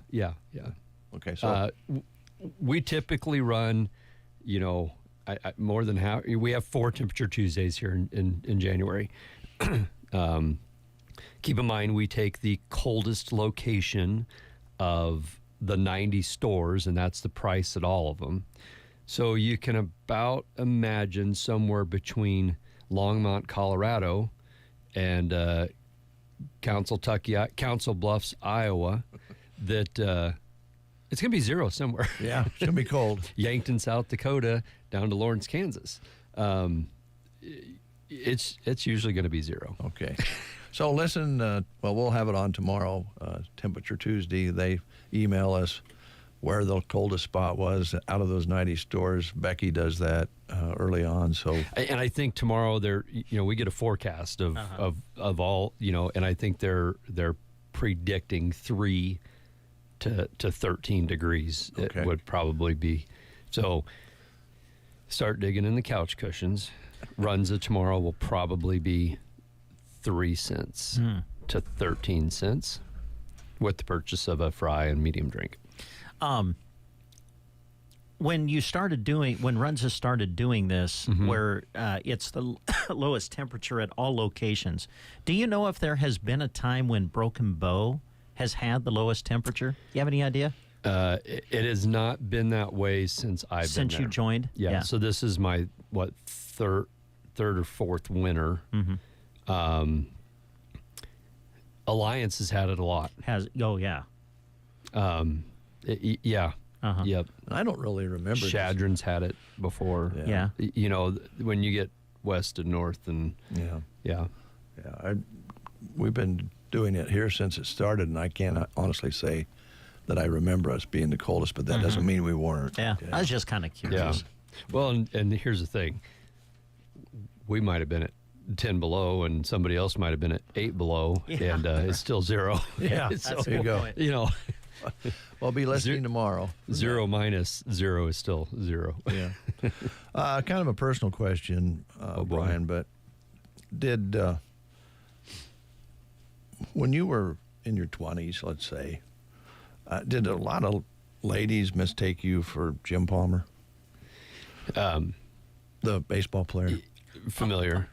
Okay, so we typically run, more than half. We have 4 Temperature Tuesdays here in January. Keep in mind, we take the coldest location of the 90 stores, and that's the price at all of them. So you can about imagine somewhere between Longmont, Colorado, and Council Bluffs, Iowa, that it's going to be 0 somewhere. Yeah, it's going to be cold. Yankton, South Dakota, down to Lawrence, Kansas. It's usually going to be 0. Okay. So listen, we'll have it on tomorrow, Temperature Tuesday. They email us where the coldest spot was out of those 90 stores. Becky does that early on. So, and I think tomorrow we get a forecast of all, and I think they're predicting 3 to 13 degrees. Okay. It would probably be. So start digging in the couch cushions. Runs of tomorrow will probably be 3 cents to 13 cents with the purchase of a fry and medium drink. When Runza started doing this, where it's the lowest temperature at all locations, do you know if there has been a time when Broken Bow has had the lowest temperature? You have any idea? It has not been that way since I've been there. Since you joined? Yeah. So this is my third or fourth winter. Alliance has had it a lot. Yeah. Yep. I don't really remember. Shadron's had it before. Yeah. When you get west and north, and yeah. We've been doing it here since it started, and I can't honestly say that I remember us being the coldest, but that doesn't mean we weren't. Yeah. I was just kind of curious. Yeah. Well, and here's the thing. We might have been at 10 below, and somebody else might have been at 8 below, and it's still 0. Yeah, so, there you go. We'll be listening tomorrow. 0 minus 0 is still 0. Yeah. Kind of a personal question, Brian, but did when you were in your 20s, let's say, did a lot of ladies mistake you for Jim Palmer? The baseball player? Familiar.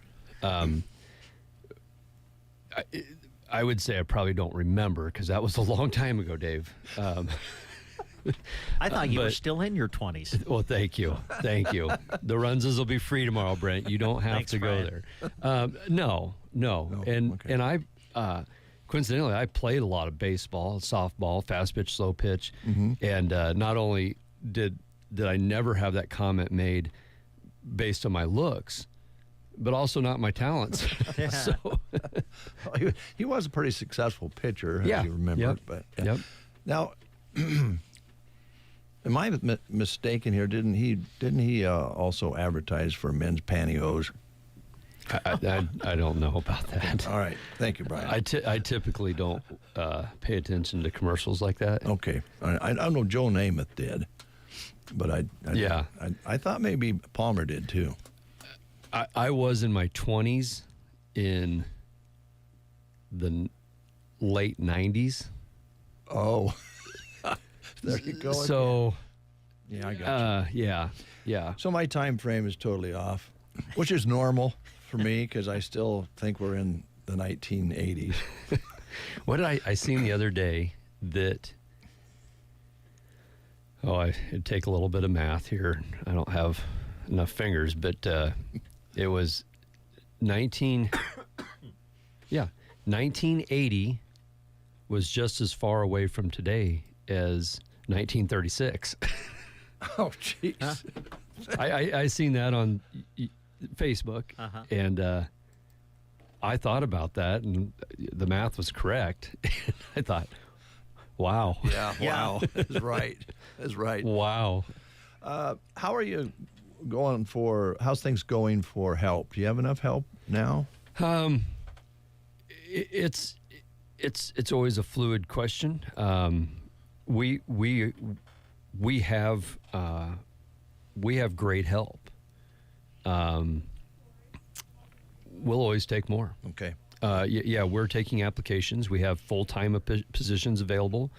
I would say I probably don't remember because that was a long time ago, Dave. I thought you were still in your 20s. Well, thank you. Thank you. The Runzas will be free tomorrow, Brent. You don't have to go there. No. And I, coincidentally, I played a lot of baseball, softball, fast pitch, slow pitch. And not only did I never have that comment made based on my looks, but also not my talents. So he was a pretty successful pitcher, Yeah. as you remember. Yep. But Yep. Now, am I mistaken here? Didn't he also advertise for men's pantyhose? I don't know about that. All right. Thank you, Brian. I typically don't pay attention to commercials like that. Okay. I know Joe Namath did, but I thought maybe Palmer did too. I was in my 20s in the late 90s. Oh. There you go. So, yeah, I got you. Yeah. So my time frame is totally off, which is normal for me because I still think we're in the 1980s. What did I seen the other day that? It'd take a little bit of math here. I don't have enough fingers, but it was 1980 was just as far away from today as 1936. Oh, jeez. I seen that on Facebook, and I thought about that, and the math was correct. I thought, wow. Yeah, wow. That's right. That's right. Wow. How are you going how's things going for help? Do you have enough help now? It's always a fluid question. We have great help. We'll always take more. Okay. We're taking applications. We have full-time positions available,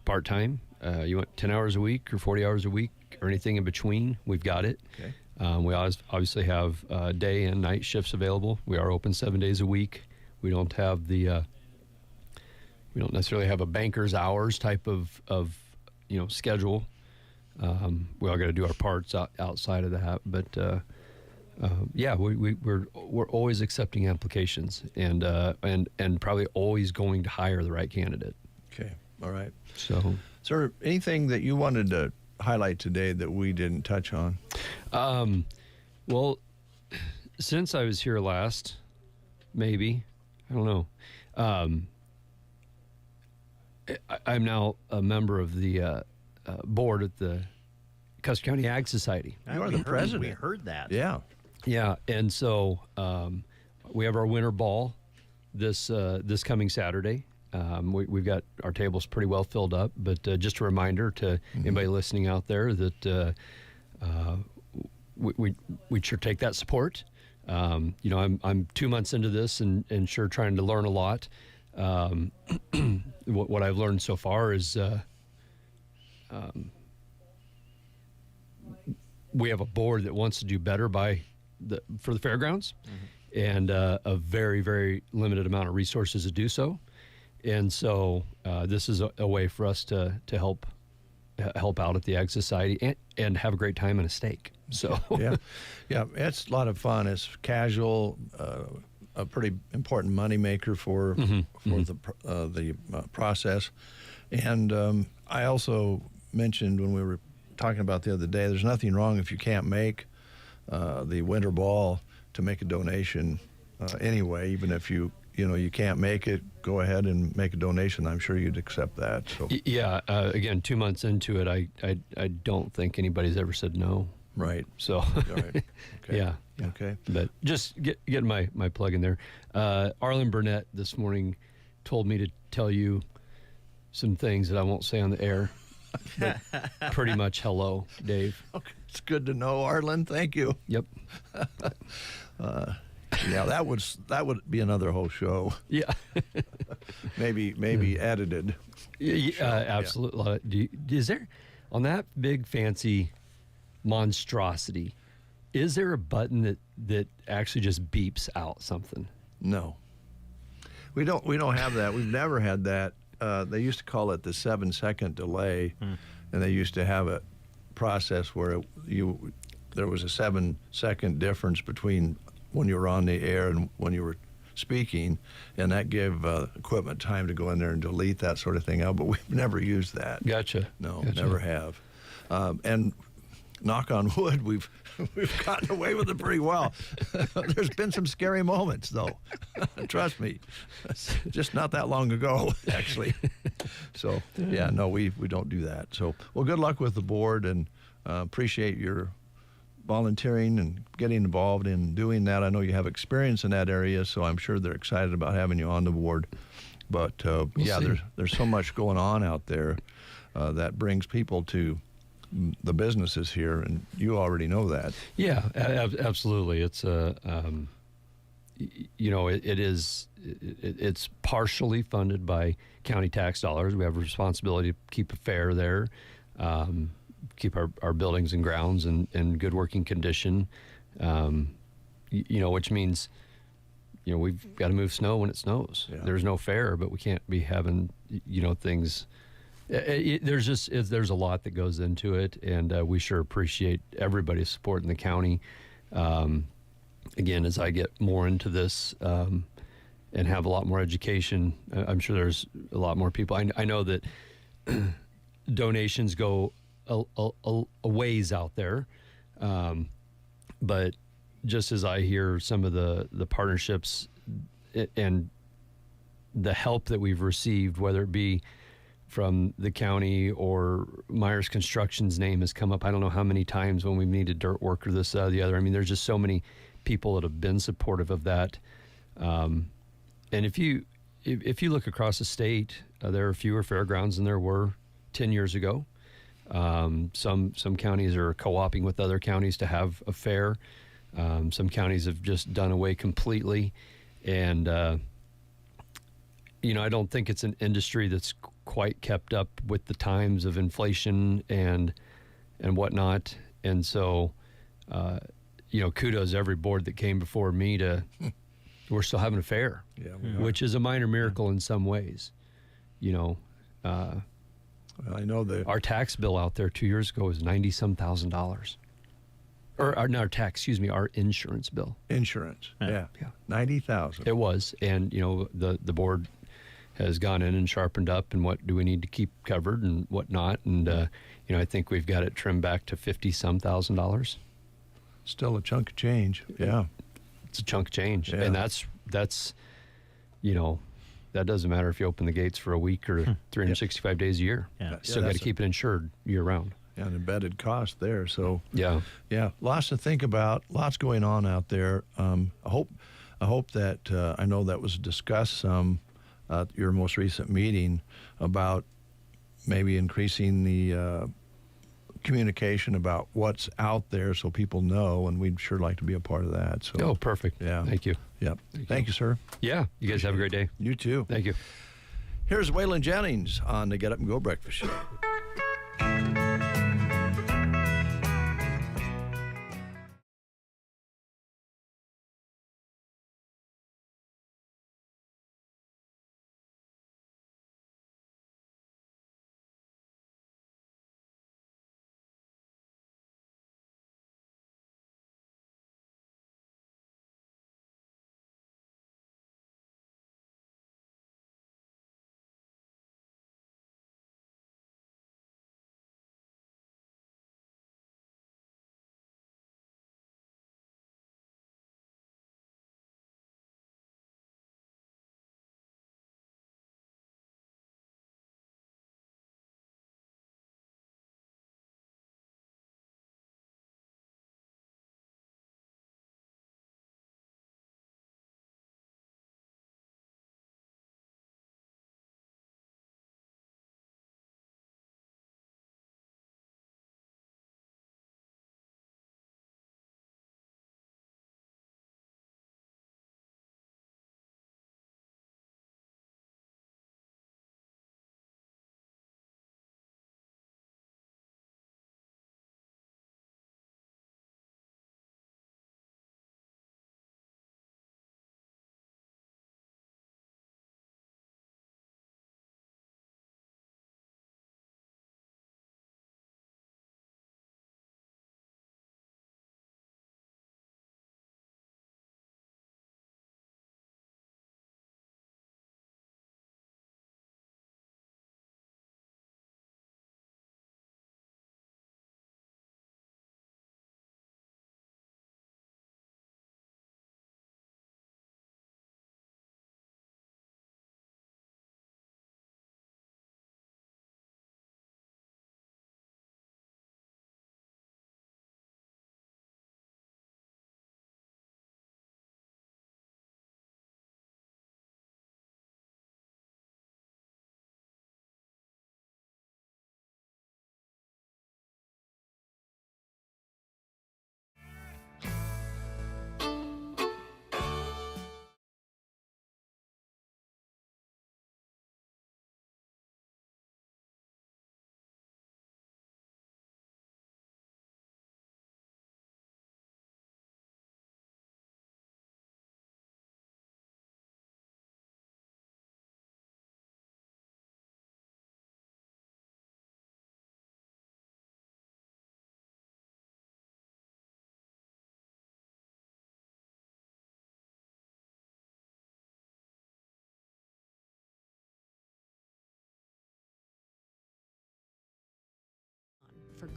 part-time. You want 10 hours a week or 40 hours a week or anything in between, we've got it. Okay. We obviously have day and night shifts available. We are open 7 days a week. We don't have we don't necessarily have a banker's hours type of schedule. We all got to do our parts outside of that, but we're always accepting applications and probably always going to hire the right candidate. Okay, all right. So, is there anything that you wanted to highlight today that we didn't touch on? Well, since I was here last, maybe I don't know. I'm now a member of the board at the Custer County Ag Society. You are the president. We heard that. Yeah. Yeah, and so we have our winter ball this coming Saturday. We've got our tables pretty well filled up, but just a reminder to anybody listening out there that we sure take that support. I'm 2 months into this and sure trying to learn a lot. What I've learned so far is we have a board that wants to do better for the fairgrounds, and a very, very limited amount of resources to do so. And so this is a way for us to help out at the Ag Society and have a great time and a steak. So yeah, it's a lot of fun. It's casual, a pretty important moneymaker for the process. And I also mentioned when we were talking about the other day, there's nothing wrong if you can't make the winter ball to make a donation anyway, even if you can't make it, go ahead and make a donation. I'm sure you'd accept that. So again, 2 months into it, I don't think anybody's ever said no. Right. So all right. Okay. Yeah. Okay. But just getting my plug in there. Arlen Burnett this morning told me to tell you some things that I won't say on the air. But pretty much hello, Dave. Okay. It's good to know, Arlen. Thank you. Yep. Yeah, that would be another whole show. Yeah. maybe edited. Yeah, absolutely. Is there, on that big fancy monstrosity, is there a button that actually just beeps out something? No. We don't have that. We've never had that. They used to call it the 7-second delay, and they used to have a process where there was a 7-second difference between when you were on the air and when you were speaking, and that gave equipment time to go in there and delete that sort of thing out, but we've never used that. Gotcha. No, Gotcha. Never have. And knock on wood, we've gotten away with it pretty well. There's been some scary moments, though. Trust me. Just not that long ago, actually. So, yeah, no, we don't do that. So, well, good luck with the board, and appreciate your volunteering and getting involved in doing that. I know you have experience in that area, so I'm sure they're excited about having you on the board. But, there's so much going on out there that brings people to the businesses here, and you already know that. Yeah, absolutely. It's it's partially funded by county tax dollars. We have a responsibility to keep a fair there, keep our buildings and grounds in good working condition. Which means, we've got to move snow when it snows. Yeah. There's no fair, but we can't be having, things. There's a lot that goes into it, and we sure appreciate everybody's support in the county. Again, as I get more into this and have a lot more education, I'm sure there's a lot more people. I know that donations go a ways out there, but just as I hear some of the partnerships and the help that we've received, whether it be from the county or Myers Construction's name has come up. I don't know how many times when we've needed dirt work or this, the other. I mean, there's just so many people that have been supportive of that. And if you look across the state, there are fewer fairgrounds than there were 10 years ago. Some counties are co-oping with other counties to have a fair. Some counties have just done away completely. And, I don't think it's an industry that's quite kept up with the times of inflation and whatnot. And so, kudos to every board that came before me we're still having a fair, which is a minor miracle in some ways. I know that our tax bill out there 2 years ago was $90-some thousand. Or not our tax, excuse me, our insurance bill. Insurance, yeah. $90,000. It was, and the board has gone in and sharpened up, and what do we need to keep covered and what not, and I think we've got it trimmed back to $50-some thousand. Still a chunk of change, yeah. It's a chunk of change, and that's that doesn't matter if you open the gates for a week or 365 days a year. Yeah. Still got to keep it insured year round. Yeah, an embedded cost there. So yeah, lots to think about. Lots going on out there. I hope that I know that was discussed some at your most recent meeting about maybe increasing the communication about what's out there so people know, and we'd sure like to be a part of that. So perfect. Yeah, thank you. Yep. Thank you, sir. Yeah, you guys have a great day. You too. Thank you. Here's Waylon Jennings on the Get Up and Go Breakfast Show.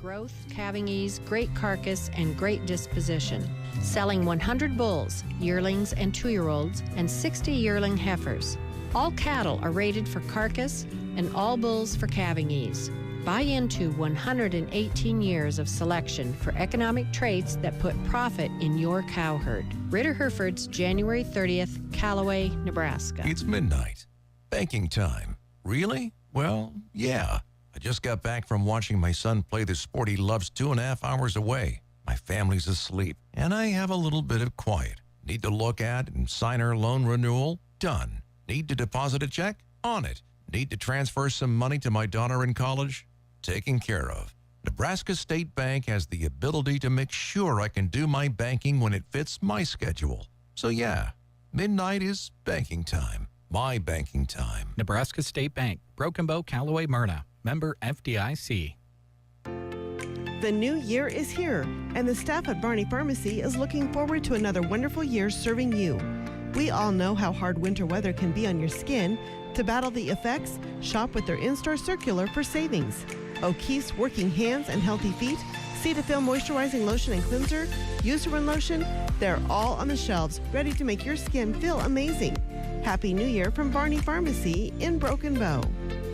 growth, calving ease, great carcass, and great disposition. Selling 100 bulls, yearlings, and 2-year-olds, and 60 yearling heifers. All cattle are rated for carcass, and all bulls for calving ease. Buy into 118 years of selection for economic traits that put profit in your cow herd. Ritter Herefords, January 30th, Callaway, Nebraska. It's midnight. Banking time. Really? Well, yeah. I just got back from watching my son play the sport he loves 2.5 hours away. My family's asleep, and I have a little bit of quiet. Need to look at and sign our loan renewal? Done. Need to deposit a check? On it. Need to transfer some money to my daughter in college? Taken care of. Nebraska State Bank has the ability to make sure I can do my banking when it fits my schedule. So yeah, midnight is banking time. My banking time. Nebraska State Bank, Broken Bow, Callaway, Myrna. Member FDIC. The new year is here, and the staff at Barney Pharmacy is looking forward to another wonderful year serving you. We all know how hard winter weather can be on your skin. To battle the effects, shop with their in-store circular for savings. O'Keefe's Working Hands and Healthy Feet, Cetaphil Moisturizing Lotion and Cleanser, Eucerin Lotion, they're all on the shelves, ready to make your skin feel amazing. Happy New Year from Barney Pharmacy in Broken Bow.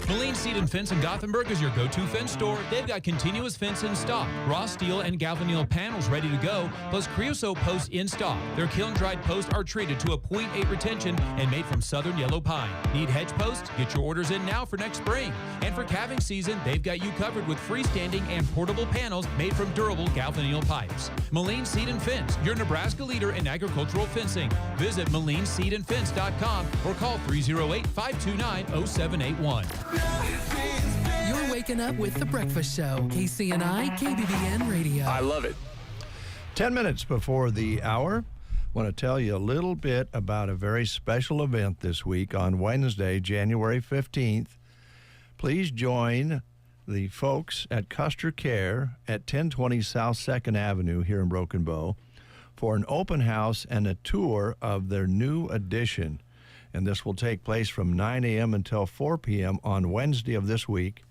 Moline Seed and Fence in Gothenburg is your go-to fence store. They've got continuous fence in stock, raw steel and galvanneal panels ready to go, plus creosote posts in stock. Their kiln-dried posts are treated to a 0.8 retention and made from southern yellow pine. Need hedge posts? Get your orders in now for next spring. And for calving season, they've got you covered with freestanding and portable panels made from durable galvanneal pipes. Moline Seed and Fence, your Nebraska leader in agricultural fencing. Visit MolineSeedandFence.com or call 308-529-0781. You're waking up with The Breakfast Show. KCNI, KBBN Radio. I love it. 10 minutes before the hour, I want to tell you a little bit about a very special event this week on Wednesday, January 15th. Please join the folks at Custer Care at 1020 South 2nd Avenue here in Broken Bow for an open house and a tour of their new addition. And this will take place from 9 a.m. until 4 p.m. on Wednesday of this week.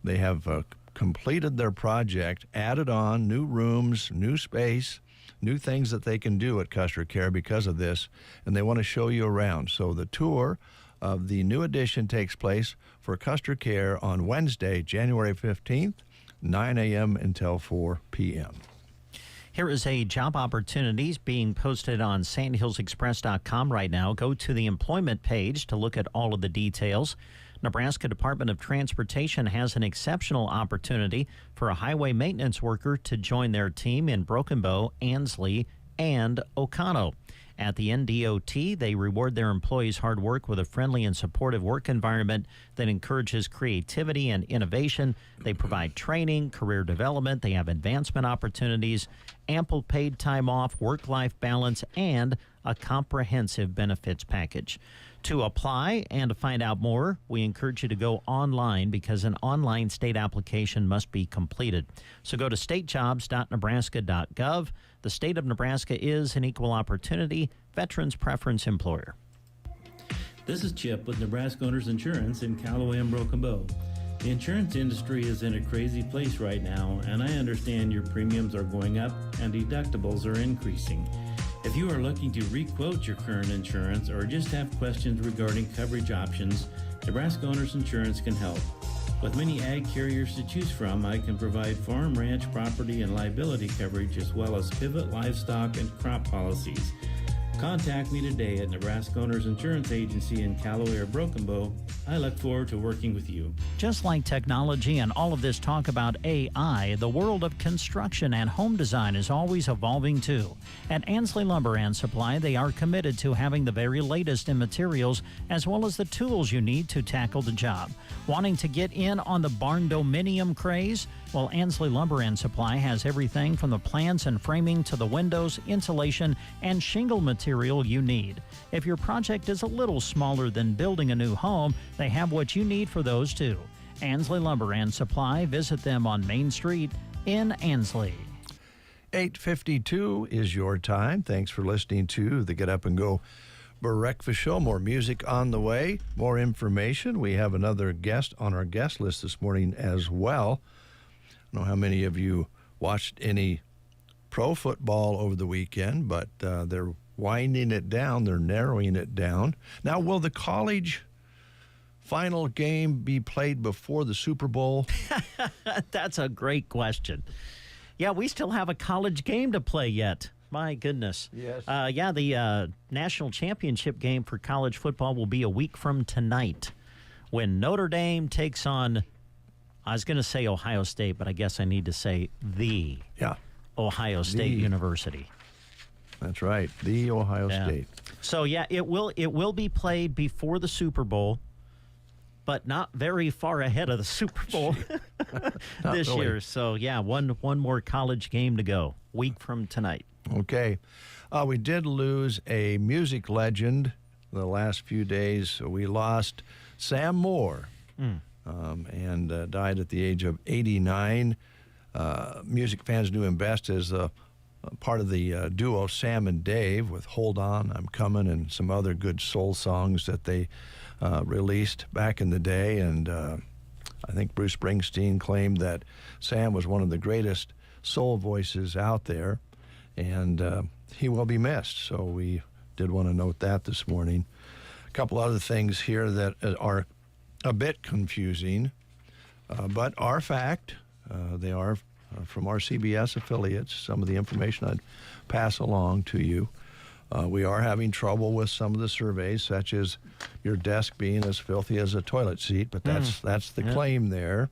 They have completed their project, added on new rooms, new space, new things that they can do at Custer Care because of this, and they want to show you around. So the tour of the new addition takes place for Custer Care on Wednesday, January 15th, 9 a.m. until 4 p.m. Here is a job opportunities being posted on sandhillsexpress.com right now. Go to the employment page to look at all of the details. Nebraska Department of Transportation has an exceptional opportunity for a highway maintenance worker to join their team in Broken Bow, Ansley, and Oconto. At the NDOT, they reward their employees' hard work with a friendly and supportive work environment that encourages creativity and innovation. They provide training, career development. They have advancement opportunities, ample paid time off, work-life balance, and a comprehensive benefits package. To apply and to find out more, we encourage you to go online because an online state application must be completed. So go to statejobs.nebraska.gov. The state of Nebraska is an equal opportunity veterans preference employer. This is Chip with Nebraska Owners Insurance in Callaway and Broken Bow. The insurance industry is in a crazy place right now, and I understand your premiums are going up and deductibles are increasing. If you are looking to re-quote your current insurance or just have questions regarding coverage options, Nebraska Owners Insurance can help. With many ag carriers to choose from, I can provide farm, ranch, property, and liability coverage as well as pivot, livestock, and crop policies. Contact me today at Nebraska Owners Insurance Agency in Callaway or Broken Bow. I look forward to working with you. Just like technology and all of this talk about AI, the world of construction and home design is always evolving too. At Ansley Lumber and Supply, they are committed to having the very latest in materials as well as the tools you need to tackle the job. Wanting to get in on the barn dominium craze? Well, Ansley Lumber and Supply has everything from the plans and framing to the windows, insulation, and shingle material you need. If your project is a little smaller than building a new home, they have what you need for those too. Ansley Lumber and Supply. Visit them on Main Street in Ansley. 8:52 is your time. Thanks for listening to the Get Up and Go Breakfast Show. More music on the way, more information. We have another guest on our guest list this morning as well. don't know how many of you watched any pro football over the weekend, but they're winding it down. They're narrowing it down. Now, will the college final game be played before the Super Bowl? That's a great question. Yeah, we still have a college game to play yet. My goodness. Yes. The national championship game for college football will be a week from tonight when Notre Dame takes on, I was going to say Ohio State, but I guess I need to say the Ohio State University. That's right, the Ohio State. So, it will be played before the Super Bowl, but not very far ahead of the Super Bowl this year. So, one more college game to go, week from tonight. Okay. We did lose a music legend the last few days. We lost Sam Moore and died at the age of 89. Music fans knew him best as part of the duo Sam and Dave with Hold On, I'm Coming, and some other good soul songs that they released back in the day. And I think Bruce Springsteen claimed that Sam was one of the greatest soul voices out there. And he will be missed. So we did want to note that this morning. A couple other things here that are a bit confusing, but are fact. They are from our CBS affiliates, some of the information I'd pass along to you. We are having trouble with some of the surveys, such as your desk being as filthy as a toilet seat, but that's the claim there.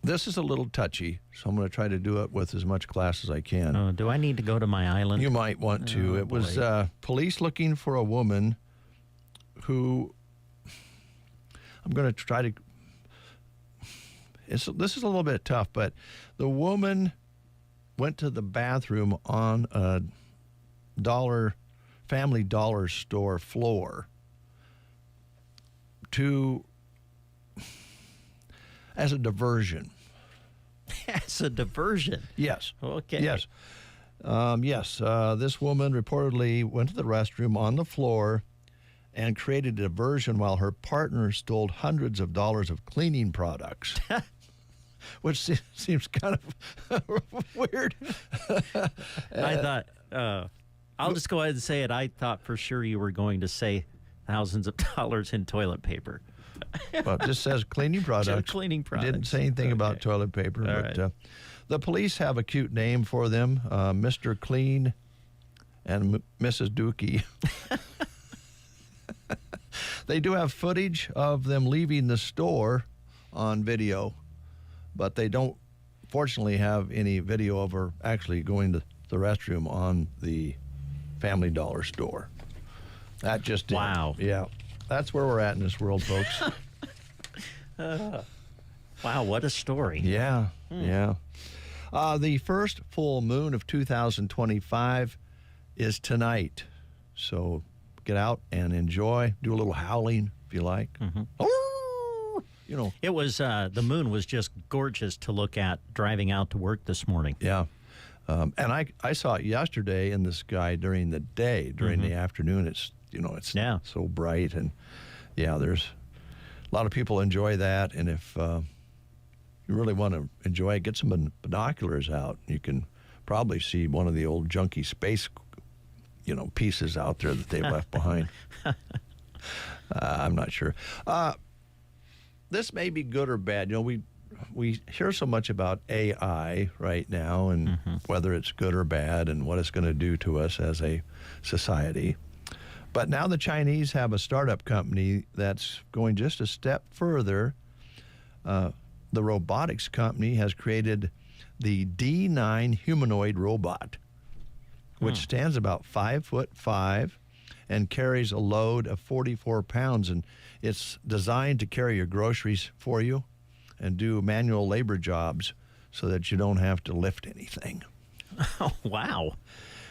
This is a little touchy, so I'm going to try to do it with as much class as I can. Do I need to go to my island? You might want to. It was police looking for a woman who, I'm going to try to, this is a little bit tough, but the woman went to the bathroom on a Family Dollar store floor as a diversion. As a diversion? Yes. Okay. Yes. This woman reportedly went to the restroom on the floor and created a diversion while her partner stole hundreds of dollars of cleaning products, which seems kind of weird. I thought, I'll just go ahead and say it. I thought for sure you were going to say thousands of dollars in toilet paper. Well, it just says cleaning products. Just cleaning products. Didn't say anything about toilet paper. All but right. The police have a cute name for them, Mr. Clean and Mrs. Dookie. They do have footage of them leaving the store on video, but they don't, fortunately, have any video of her actually going to the restroom on the Family Dollar store. That just did. Wow. Yeah. That's where we're at in this world, folks. Wow, what a story. Yeah, yeah. The first full moon of 2025 is tonight. So get out and enjoy. Do a little howling if you like. You know. It was, the moon was just gorgeous to look at driving out to work this morning. Yeah. And I saw it yesterday in the sky during the day. During the afternoon, it's so bright. And, there's a lot of people enjoy that. And if you really want to enjoy it, get some binoculars out. You can probably see one of the old junky space, pieces out there that they left behind. I'm not sure. This may be good or bad. We hear so much about AI right now and whether it's good or bad and what it's going to do to us as a society. But now the Chinese have a startup company that's going just a step further. The robotics company has created the D9 humanoid robot, which stands about 5'5" and carries a load of 44 pounds. And it's designed to carry your groceries for you and do manual labor jobs so that you don't have to lift anything. Oh, wow.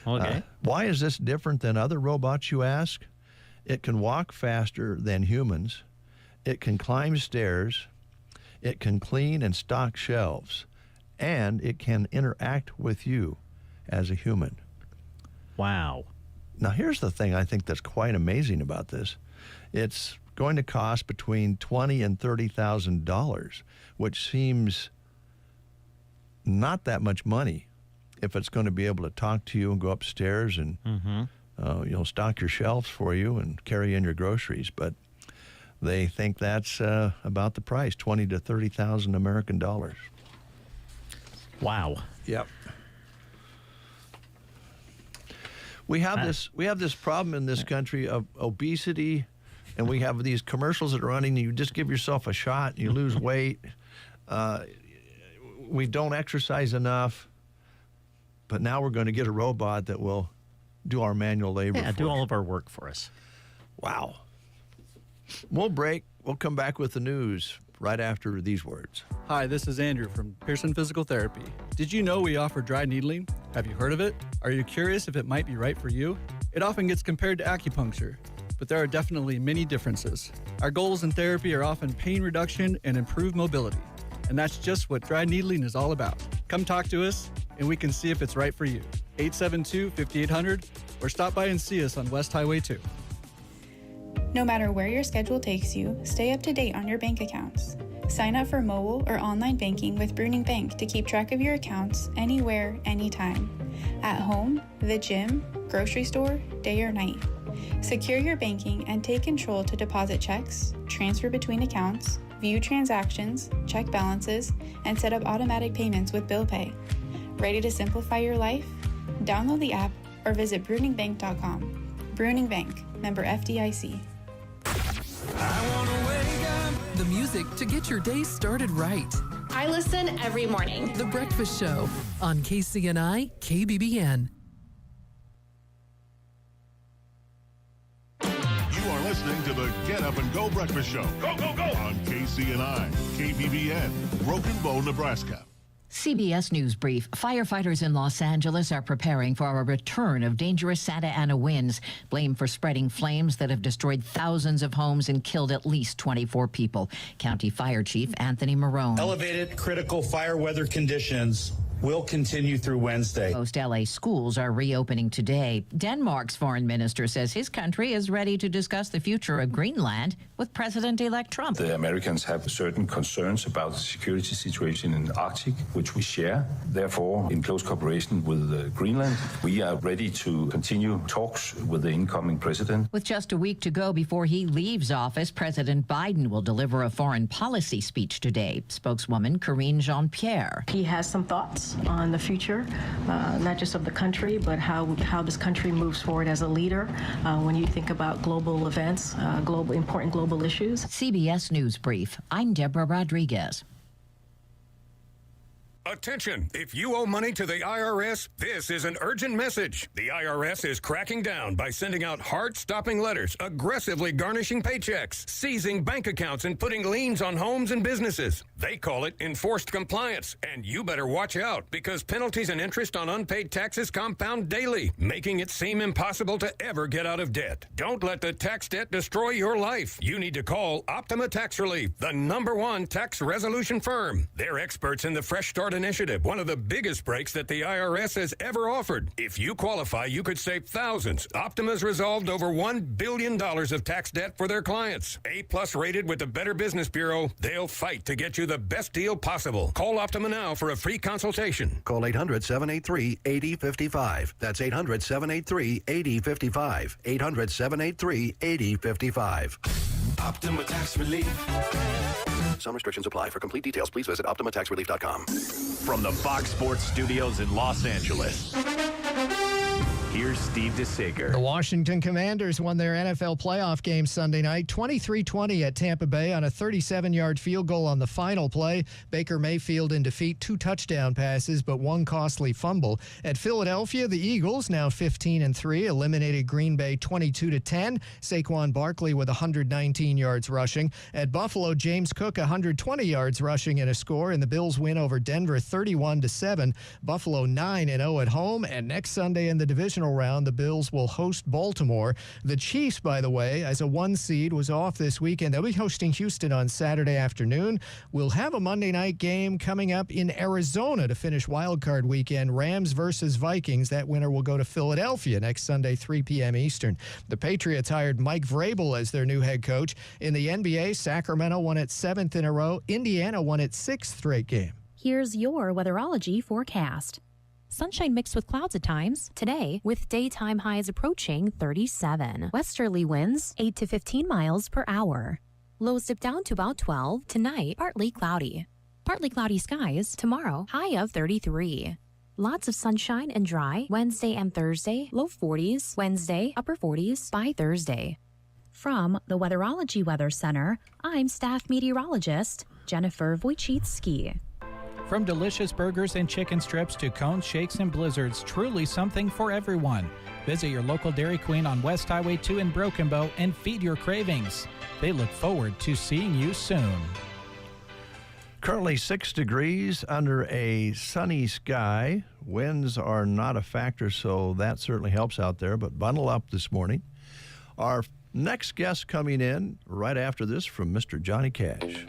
Okay. Why is this different than other robots, you ask? It can walk faster than humans. It can climb stairs. It can clean and stock shelves. And it can interact with you as a human. Wow. Now, here's the thing I think that's quite amazing about this. It's going to cost between $20,000 and $30,000, which seems not that much money if it's going to be able to talk to you and go upstairs and stock your shelves for you and carry in your groceries. But they think that's about the price, $20,000 to $30,000 American dollars. Wow. Yep. We have this problem in this country of obesity, and we have these commercials that are running. You just give yourself a shot and you lose weight. We don't exercise enough, but now we're going to get a robot that will do our manual labor. Yeah, do all of our work for us. Wow. We'll break. We'll come back with the news right after these words. Hi, this is Andrew from Pearson Physical Therapy. Did you know we offer dry needling? Have you heard of it? Are you curious if it might be right for you? It often gets compared to acupuncture, but there are definitely many differences. Our goals in therapy are often pain reduction and improved mobility, and that's just what dry needling is all about. Come talk to us, and we can see if it's right for you. 872-5800, or stop by and see us on West Highway 2. No matter where your schedule takes you, stay up to date on your bank accounts. Sign up for mobile or online banking with Bruning Bank to keep track of your accounts anywhere, anytime. At home, the gym, grocery store, day or night. Secure your banking and take control to deposit checks, transfer between accounts, view transactions, check balances, and set up automatic payments with Bill Pay. Ready to simplify your life? Download the app or visit bruningbank.com. Bruning Bank, member FDIC. The music to get your day started right. I listen every morning. The Breakfast Show on KCNI KBBN. You are listening to the Get Up and Go Breakfast Show. Go, go, go! On KCNI, KBBN, Broken Bow, Nebraska. CBS News Brief. Firefighters in Los Angeles are preparing for a return of dangerous Santa Ana winds, blamed for spreading flames that have destroyed thousands of homes and killed at least 24 people. County Fire Chief Anthony Marone. Elevated critical fire weather conditions will continue through Wednesday. Most L.A. schools are reopening today. Denmark's foreign minister says his country is ready to discuss the future of Greenland with President-elect Trump. The Americans have certain concerns about the security situation in the Arctic, which we share. Therefore, in close cooperation with Greenland, we are ready to continue talks with the incoming president. With just a week to go before he leaves office, President Biden will deliver a foreign policy speech today. Spokeswoman Karine Jean-Pierre. He has some thoughts on the future, not just of the country, but how this country moves forward as a leader when you think about global events, important global issues. CBS News Brief. I'm Deborah Rodriguez. Attention! If you owe money to the IRS, this is an urgent message. The IRS is cracking down by sending out heart-stopping letters, aggressively garnishing paychecks, seizing bank accounts, and putting liens on homes and businesses. They call it enforced compliance, and you better watch out because penalties and interest on unpaid taxes compound daily, making it seem impossible to ever get out of debt. Don't let the tax debt destroy your life. You need to call Optima Tax Relief, the #1 tax resolution firm. They're experts in the Fresh Start Initiative, one of the biggest breaks that the IRS has ever offered. If you qualify, you could save thousands. Optima's resolved over $1 billion of tax debt for their clients. A+ rated with the Better Business Bureau, they'll fight to get you the best deal possible. Call Optima now for a free consultation. Call 800-783-8055. That's 800-783-8055. 800-783-8055. Optima Tax Relief. Some restrictions apply. For complete details, please visit OptimaTaxRelief.com. From the Fox Sports Studios in Los Angeles, here's Steve DeSager. The Washington Commanders won their NFL playoff game Sunday night, 23-20 at Tampa Bay on a 37-yard field goal on the final play. Baker Mayfield in defeat, 2 touchdown passes, but 1 costly fumble. At Philadelphia, the Eagles, now 15-3, eliminated Green Bay 22-10. Saquon Barkley with 119 yards rushing. At Buffalo, James Cook 120 yards rushing and a score, and the Bills win over Denver 31-7. Buffalo 9-0 at home, and next Sunday in the divisional divisional round, the Bills will host Baltimore. The Chiefs, by the way, as a 1 seed, was off this weekend. They'll be hosting Houston on Saturday afternoon. We'll have a Monday night game coming up in Arizona to finish wildcard weekend. Rams versus Vikings. That winner will go to Philadelphia next Sunday, 3 p.m. Eastern. The Patriots hired Mike Vrabel as their new head coach. In the NBA, Sacramento won its 7th in a row. Indiana won its 6th straight game. Here's your weatherology forecast. Sunshine mixed with clouds at times. Today, with daytime highs approaching 37. Westerly winds 8 to 15 miles per hour. Lows dip down to about 12. Tonight, partly cloudy. Partly cloudy skies. Tomorrow, high of 33. Lots of sunshine and dry. Wednesday and Thursday, low 40s. Wednesday, upper 40s by Thursday. From the Weatherology Weather Center, I'm staff meteorologist Jennifer Wojcicki. From delicious burgers and chicken strips to cones, shakes, and blizzards, truly something for everyone. Visit your local Dairy Queen on West Highway 2 in Broken Bow and feed your cravings. They look forward to seeing you soon. Currently 6 degrees under a sunny sky. Winds are not a factor, so that certainly helps out there, but bundle up this morning. Our next guest coming in right after this from Mr. Johnny Cash.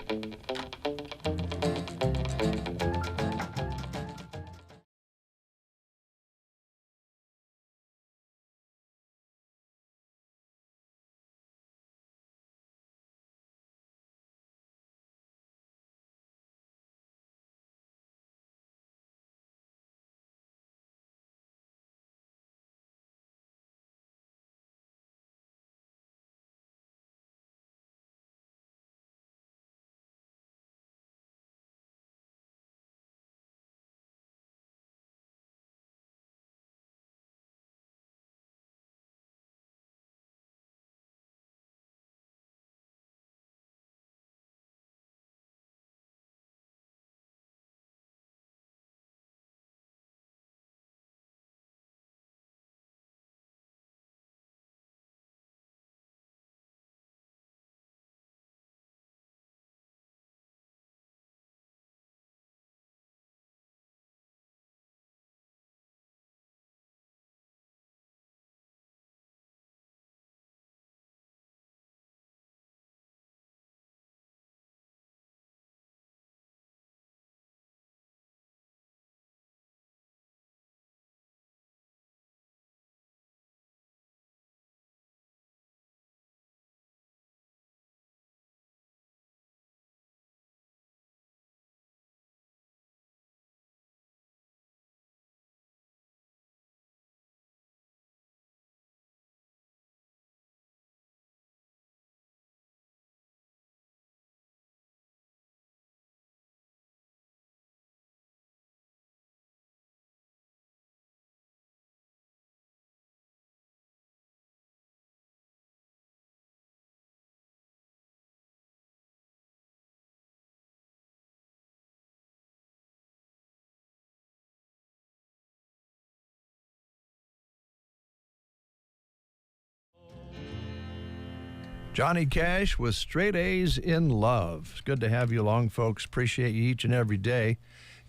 Johnny Cash with Straight A's in Love. It's good to have you along, folks. Appreciate you each and every day.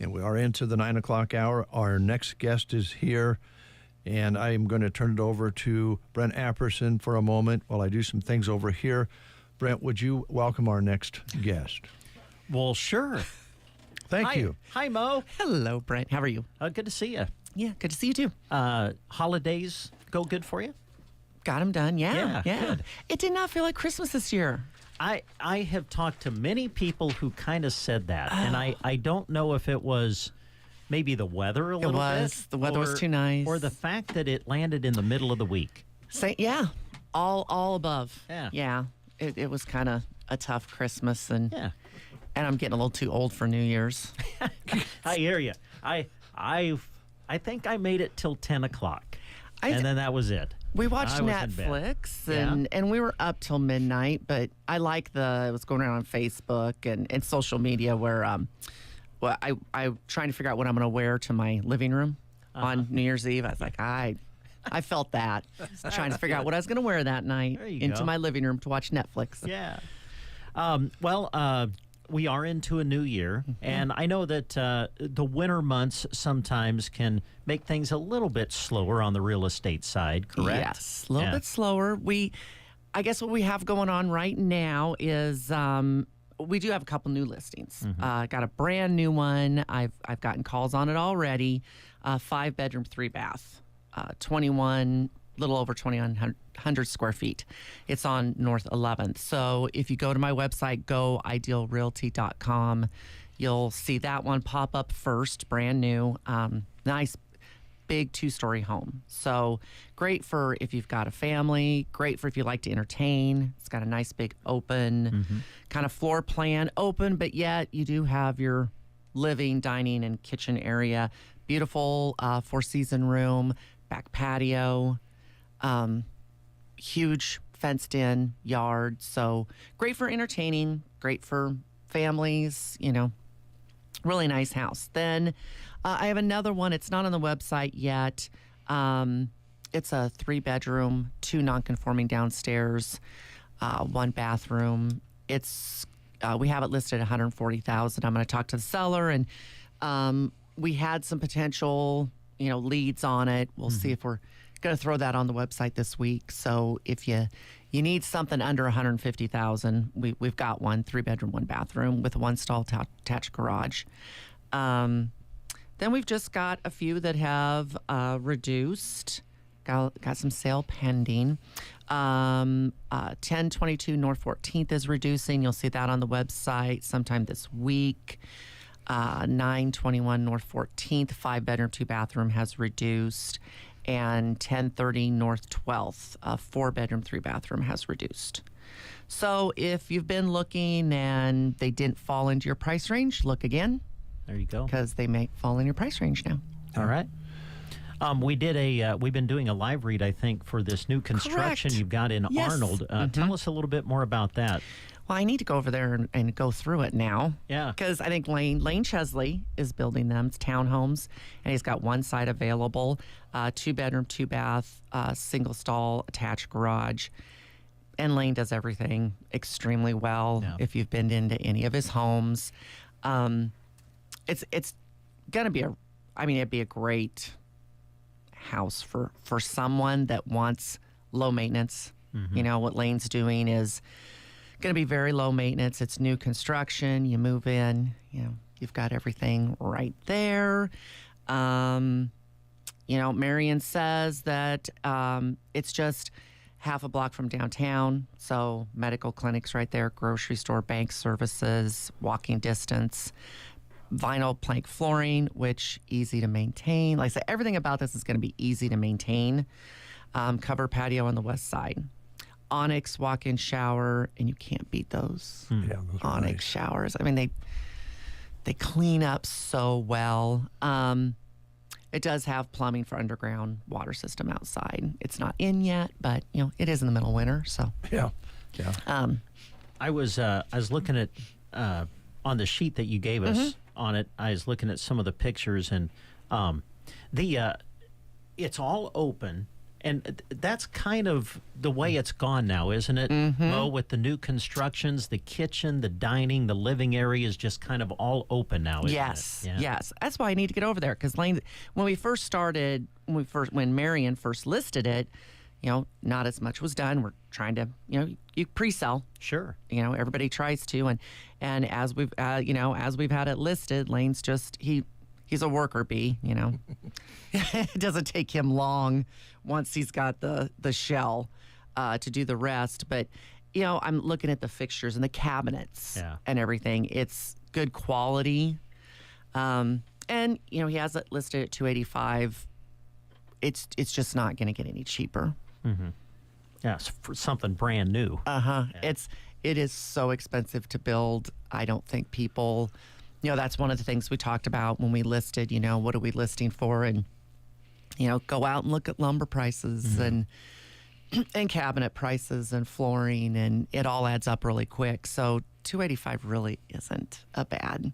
And we are into the 9 o'clock hour. Our next guest is here, and I am going to turn it over to Brent Apperson for a moment while I do some things over here. Brent, would you welcome our next guest? Well, sure. Thank you. Hi, Mo. Hello, Brent. How are you? Good to see you. Yeah, good to see you too. Holidays go good for you? Got them done, yeah. Good. It did not feel like Christmas this year. I have talked to many people who kind of said that, and I don't know if it was maybe the weather a little bit. It was. The weather was too nice. Or the fact that it landed in the middle of the week. Yeah, all above. Yeah. It was kind of a tough Christmas, and I'm getting a little too old for New Year's. I hear you. I think I made it till 10 o'clock, and then that was it. We watched Netflix, and we were up till midnight, but I like it was going around on Facebook and social media where I'm trying to figure out what I'm going to wear to my living room on New Year's Eve. I was like, I felt that. Trying to figure out what I was going to wear that night into my living room to watch Netflix. Yeah. we are into a new year, and I know that the winter months sometimes can make things a little bit slower on the real estate side, correct? Yes, a little bit slower. I guess what we have going on right now is we do have a couple new listings. Got a brand new one. I've gotten calls on it already. 5-bedroom, 3-bath, 21, little over 2,100 square feet. It's on North 11th. So if you go to my website, goidealrealty.com, you'll see that one pop up first, brand new. Nice big 2-story home. So great for if you've got a family, great for if you like to entertain. It's got a nice big open kind of floor plan, open, but yet you do have your living, dining, and kitchen area. Beautiful 4-season room, back patio, huge fenced-in yard. So great for entertaining, great for families, really nice house. Then I have another one. It's not on the website yet. It's a 3-bedroom, 2 non-conforming downstairs, 1 bathroom. We have it listed at $140,000. I'm going to talk to the seller, and we had some potential, leads on it. We'll see if we're going to throw that on the website this week. So if you need something under $150,000, we've got one, 3-bedroom, 1 bathroom with a 1-stall attached garage. Then we've just got a few that have reduced. Got some sale pending. 1022 North 14th is reducing. You'll see that on the website sometime this week. 921 North 14th, 5-bedroom, 2-bathroom has reduced. And 1030 North 12th, 4-bedroom, 3-bathroom has reduced. So if you've been looking and they didn't fall into your price range, look again. There you go. Because they may fall in your price range now. All right. We've been doing a live read, I think, for this new construction you've got in Arnold. Tell us a little bit more about that. Well, I need to go over there and go through it now. Yeah. Because I think Lane Chesley is building them. It's townhomes, and he's got one site available, 2-bedroom, 2-bath, single-stall, attached garage. And Lane does everything extremely well. Yeah. If you've been into any of his homes, it's going to be it'd be a great house for someone that wants low maintenance. What Lane's doing is going to be very low maintenance. It's new construction. You move in, you've got everything right there. Marion says that it's just half a block from downtown. So medical clinics right there, grocery store, bank services, walking distance, vinyl plank flooring, which easy to maintain. Like I said, everything about this is going to be easy to maintain. Covered patio on the west side. Onyx walk-in shower, and you can't beat those. Yeah, those Onyx nice showers. I mean, they clean up so well. It does have plumbing for underground water system outside. It's not in yet, but it is in the middle of winter, so yeah. I was looking at on the sheet that you gave us on it. I was looking at some of the pictures, and it's all open. And that's kind of the way it's gone now, isn't it? Mo, with the new constructions, the kitchen, the dining, the living area is just kind of all open now, isn't yes, it? Yeah. Yes. That's why I need to get over there. Because Lane, when Marion first listed it, not as much was done. We're trying to, you pre-sell. Sure. Everybody tries to. And as we've, as we've had it listed, Lane's just, he's a worker bee, It doesn't take him long once he's got the shell to do the rest. But, I'm looking at the fixtures and the cabinets and everything. It's good quality. And, he has it listed at $285,000. It's just not going to get any cheaper. Yes, for something brand new. Yeah. It is so expensive to build. I don't think people... that's one of the things we talked about when we listed, what are we listing for? And, go out and look at lumber prices and cabinet prices and flooring, and it all adds up really quick. So $285,000 really isn't a bad.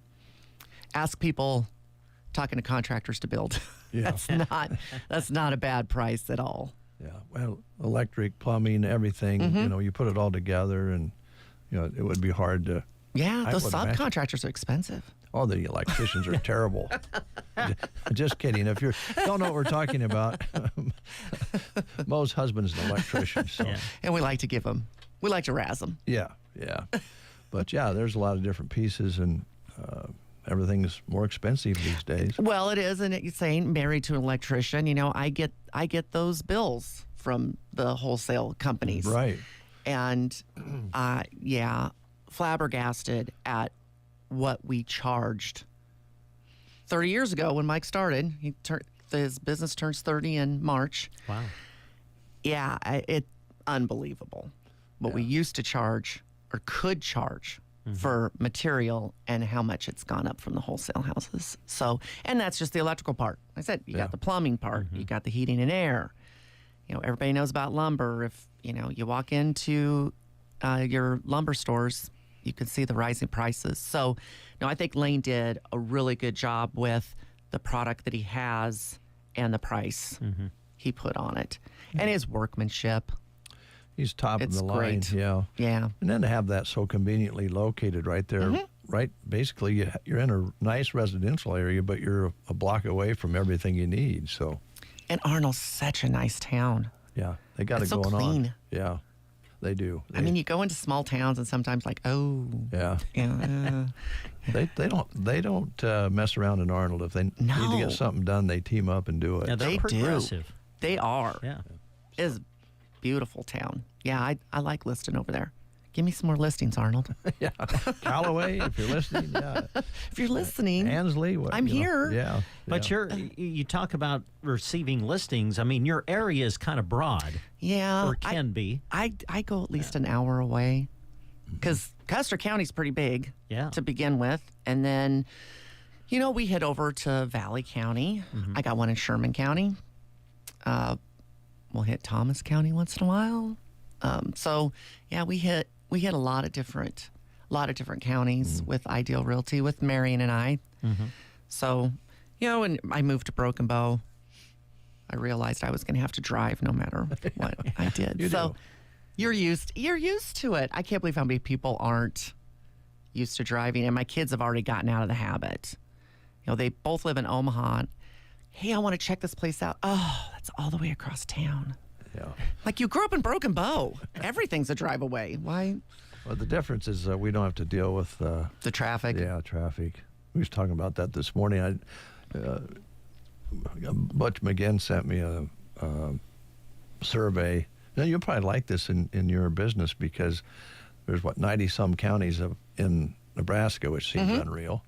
Ask people talking to contractors to build. Yeah. That's not a bad price at all. Yeah. Well, electric, plumbing, everything, you put it all together, and, it would be hard to Yeah, I those would imagine. subcontractors are expensive. Oh, the electricians are terrible. Just kidding. If you don't know what we're talking about, Mo's husband's an electrician. So. Yeah. And we like to razz them. Yeah. But yeah, there's a lot of different pieces, and everything's more expensive these days. Well, it is, and it's saying married to an electrician. You know, I get those bills from the wholesale companies, Right. And flabbergasted at what we charged 30 years ago when Mike started. His business turns 30 in March. Wow. Yeah, it's unbelievable what we used to charge or could charge for material and how much it's gone up from the wholesale houses. So, and that's just the electrical part. I said, you got the plumbing part, you got the heating and air. You know, everybody knows about lumber. If, you know, you walk into your lumber stores, you can see the rising prices. So, no, I think Lane did a really good job with the product that he has and the price he put on it. And his workmanship. He's top of It's the line. great. Yeah. Yeah. And then to have that so conveniently located right there, right? Basically, you're in a nice residential area, but you're a block away from everything you need. So. And Arnold's such a nice town. Yeah, they got it It's so going clean. on. Yeah, they do. I mean, you go into small towns and sometimes like, oh. Yeah. They don't mess around in Arnold. If they need to get something done, they team up and do it. Yeah, they're progressive. They are. Yeah. It's a beautiful town. Yeah, I like listing over there. Give me some more listings, Arnold. Yeah. Callaway, if you're listening, yeah. If you're listening, Ansley, I'm here. Yeah. But you talk about receiving listings. I mean, your area is kind of broad. Yeah. Or can be. I go at least an hour away because Custer County's pretty big to begin with. And then, you know, we head over to Valley County. I got one in Sherman County. We'll hit Thomas County once in a while. So, yeah, we hit a lot of different counties with Ideal Realty, with Marion and I. So, you know, when I moved to Broken Bow, I realized I was going to have to drive no matter what I did. You're used to it. I can't believe how many people aren't used to driving, and my kids have already gotten out of the habit. You know, they both live in Omaha. Hey, I want to check this place out. Oh, that's all the way across town. Yeah. Like, you grew up in Broken Bow. Everything's a drive away. Why? Well, the difference is we don't have to deal with the traffic. Yeah, traffic. We was talking about that this morning. Butch McGinn sent me a survey. Now, you'll probably like this in your business because there's, 90-some counties in Nebraska, which seems unreal.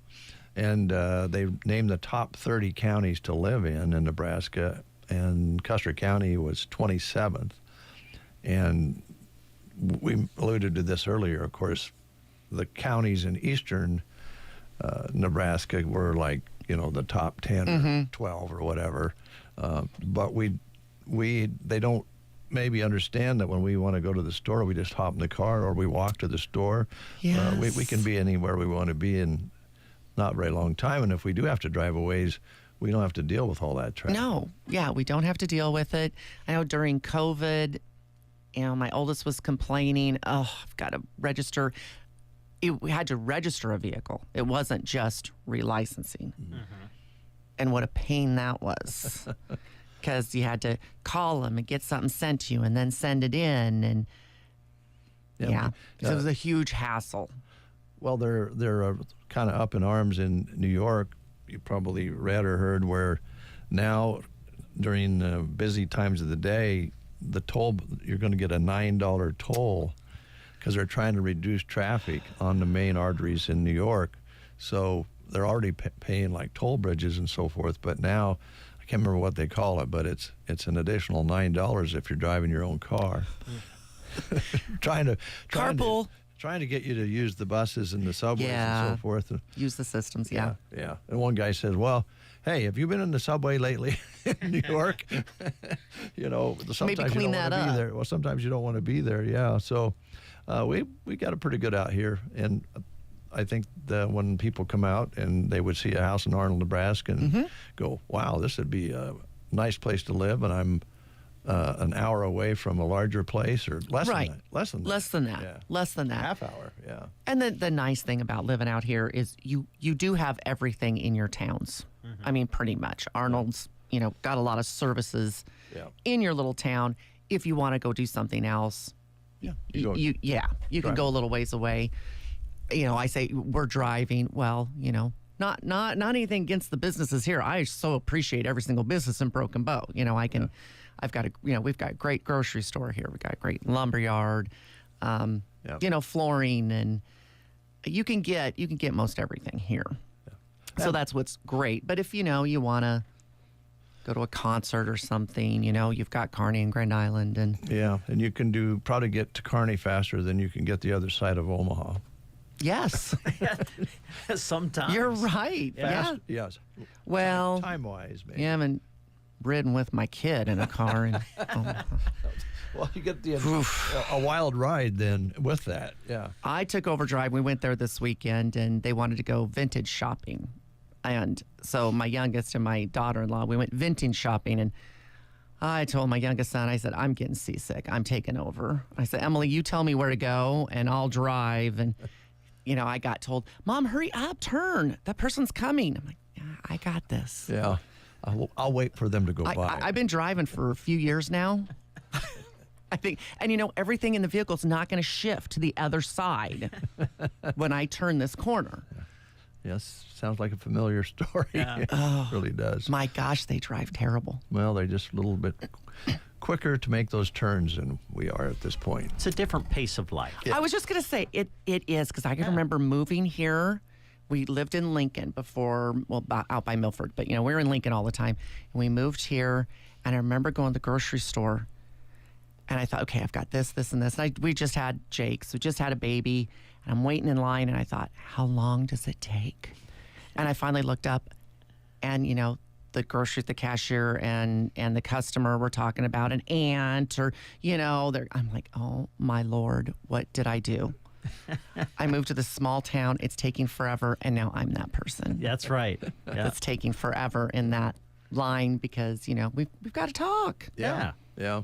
And they named the top 30 counties to live in Nebraska, and Custer County was 27th. And we alluded to this earlier, of course, the counties in eastern Nebraska were like, you know, the top 10 or 12 or whatever. But they don't maybe understand that when we want to go to the store, we just hop in the car or we walk to the store. Yes. We can be anywhere we want to be in not a very long time. And if we do have to drive a ways, we don't have to deal with all that traffic. No. Yeah, we don't have to deal with it. I know during COVID, you know, my oldest was complaining, I've got to register. We had to register a vehicle. It wasn't just relicensing. And what a pain that was. Because you had to call them and get something sent to you and then send it in. And it was a huge hassle. Well, they're kind of up in arms in New York. You probably read or heard where now during busy times of the day, the toll, you're going to get a $9 toll because they're trying to reduce traffic on the main arteries in New York. So they're already paying like toll bridges and so forth. But now, I can't remember what they call it, but it's an additional $9 if you're driving your own car. trying to get you to use the buses and the subways and so forth. Use the systems, yeah. And one guy says, well, hey, have you been in the subway lately in New York? You know, sometimes maybe clean you don't want to be there. Well, sometimes you don't want to be there, yeah. So we got it pretty good out here. And I think that when people come out and they would see a house in Arnold, Nebraska and go, wow, this would be a nice place to live. And an hour away from a larger place, or less Right. than that. Less than that. Less than that. Yeah. Less than that. Half hour, yeah. And the nice thing about living out here is you do have everything in your towns. I mean, pretty much. Arnold's, got a lot of services in your little town. If you want to go do something else, you can go a little ways away. I say we're driving. Well, not anything against the businesses here. I so appreciate every single business in Broken Bow. I've got we've got a great grocery store here. We've got a great lumberyard, flooring, and you can get most everything here. So that's what's great. But if you want to go to a concert or something, you've got Kearney and Grand Island, and and you can probably get to Kearney faster than you can get the other side of Omaha. Yes. Sometimes you're right. Fast, yes. Well, time-wise, maybe. Yeah, I haven't ridden with my kid in a car, and well, you get a wild ride then with that. Yeah. I took overdrive. We went there this weekend, and they wanted to go vintage shopping, and so my youngest and my daughter-in-law, we went vintage shopping, and I told my youngest son, I said, I'm getting seasick. I'm taking over. I said, Emily, you tell me where to go, and I'll drive. And I got told, Mom, hurry up, turn. That person's coming. I'm like, yeah, I got this. Yeah. I'll wait for them to go by. I've been driving for a few years now. I think, and everything in the vehicle is not going to shift to the other side when I turn this corner. Yes, sounds like a familiar story. Yeah. It really does. My gosh, they drive terrible. Well, they're just a little bit quicker to make those turns than we are at this point. It's a different pace of life. I was just going to say, it is, because I can remember moving here. We lived in Lincoln before, out by Milford, but, we were in Lincoln all the time. And we moved here, and I remember going to the grocery store, and I thought, okay, I've got this, and this. And we just had Jake's. We just had a baby, and I'm waiting in line, and I thought, how long does it take? And I finally looked up, and, the cashier and the customer were talking about an aunt, or, I'm like, oh, my Lord, what did I do? I moved to this small town. It's taking forever, and now I'm that person. That's right. Yeah. It's taking forever in that line because, we've got to talk. Yeah. Yeah.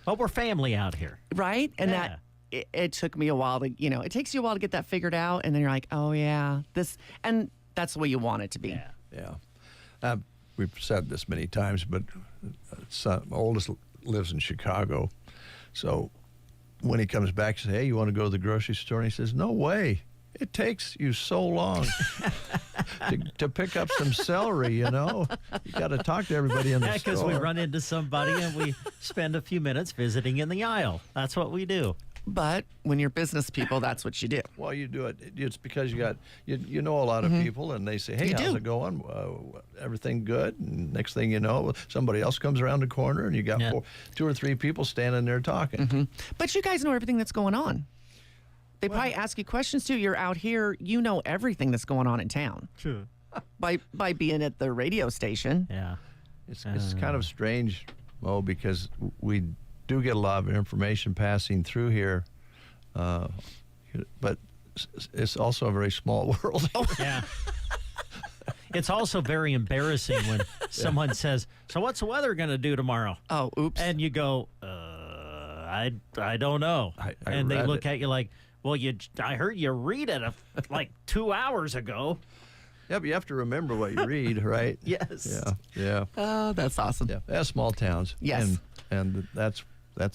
Well, we're family out here. Right? And that it took me a while to, it takes you a while to get that figured out, and then you're like, oh, yeah, and that's the way you want it to be. Yeah. We've said this many times, but my oldest lives in Chicago. So when he comes back, he says, hey, you want to go to the grocery store? And he says, no way. It takes you so long to pick up some celery, You got to talk to everybody in the store. Because we run into somebody and we spend a few minutes visiting in the aisle. That's what we do. But when you're business people, that's what you do. Well, you do it. It's because you know a lot of people, and they say, hey, how's it going? Everything good? And next thing you know, somebody else comes around the corner, and you got 2 or 3 people standing there talking. But you guys know everything that's going on. They probably ask you questions, too. You're out here. You know everything that's going on in town. True. By being at the radio station. Yeah. It's kind of strange, Mo, because we do get a lot of information passing through here, but it's also a very small world. Yeah. It's also very embarrassing when someone says, so what's the weather going to do tomorrow? Oh, oops. And you go, I don't know. And they look at you like, well, I heard you read it like 2 hours ago. Yeah, but you have to remember what you read, right? Yes. Yeah. Oh, that's awesome. Yeah, small towns. Yes. And that's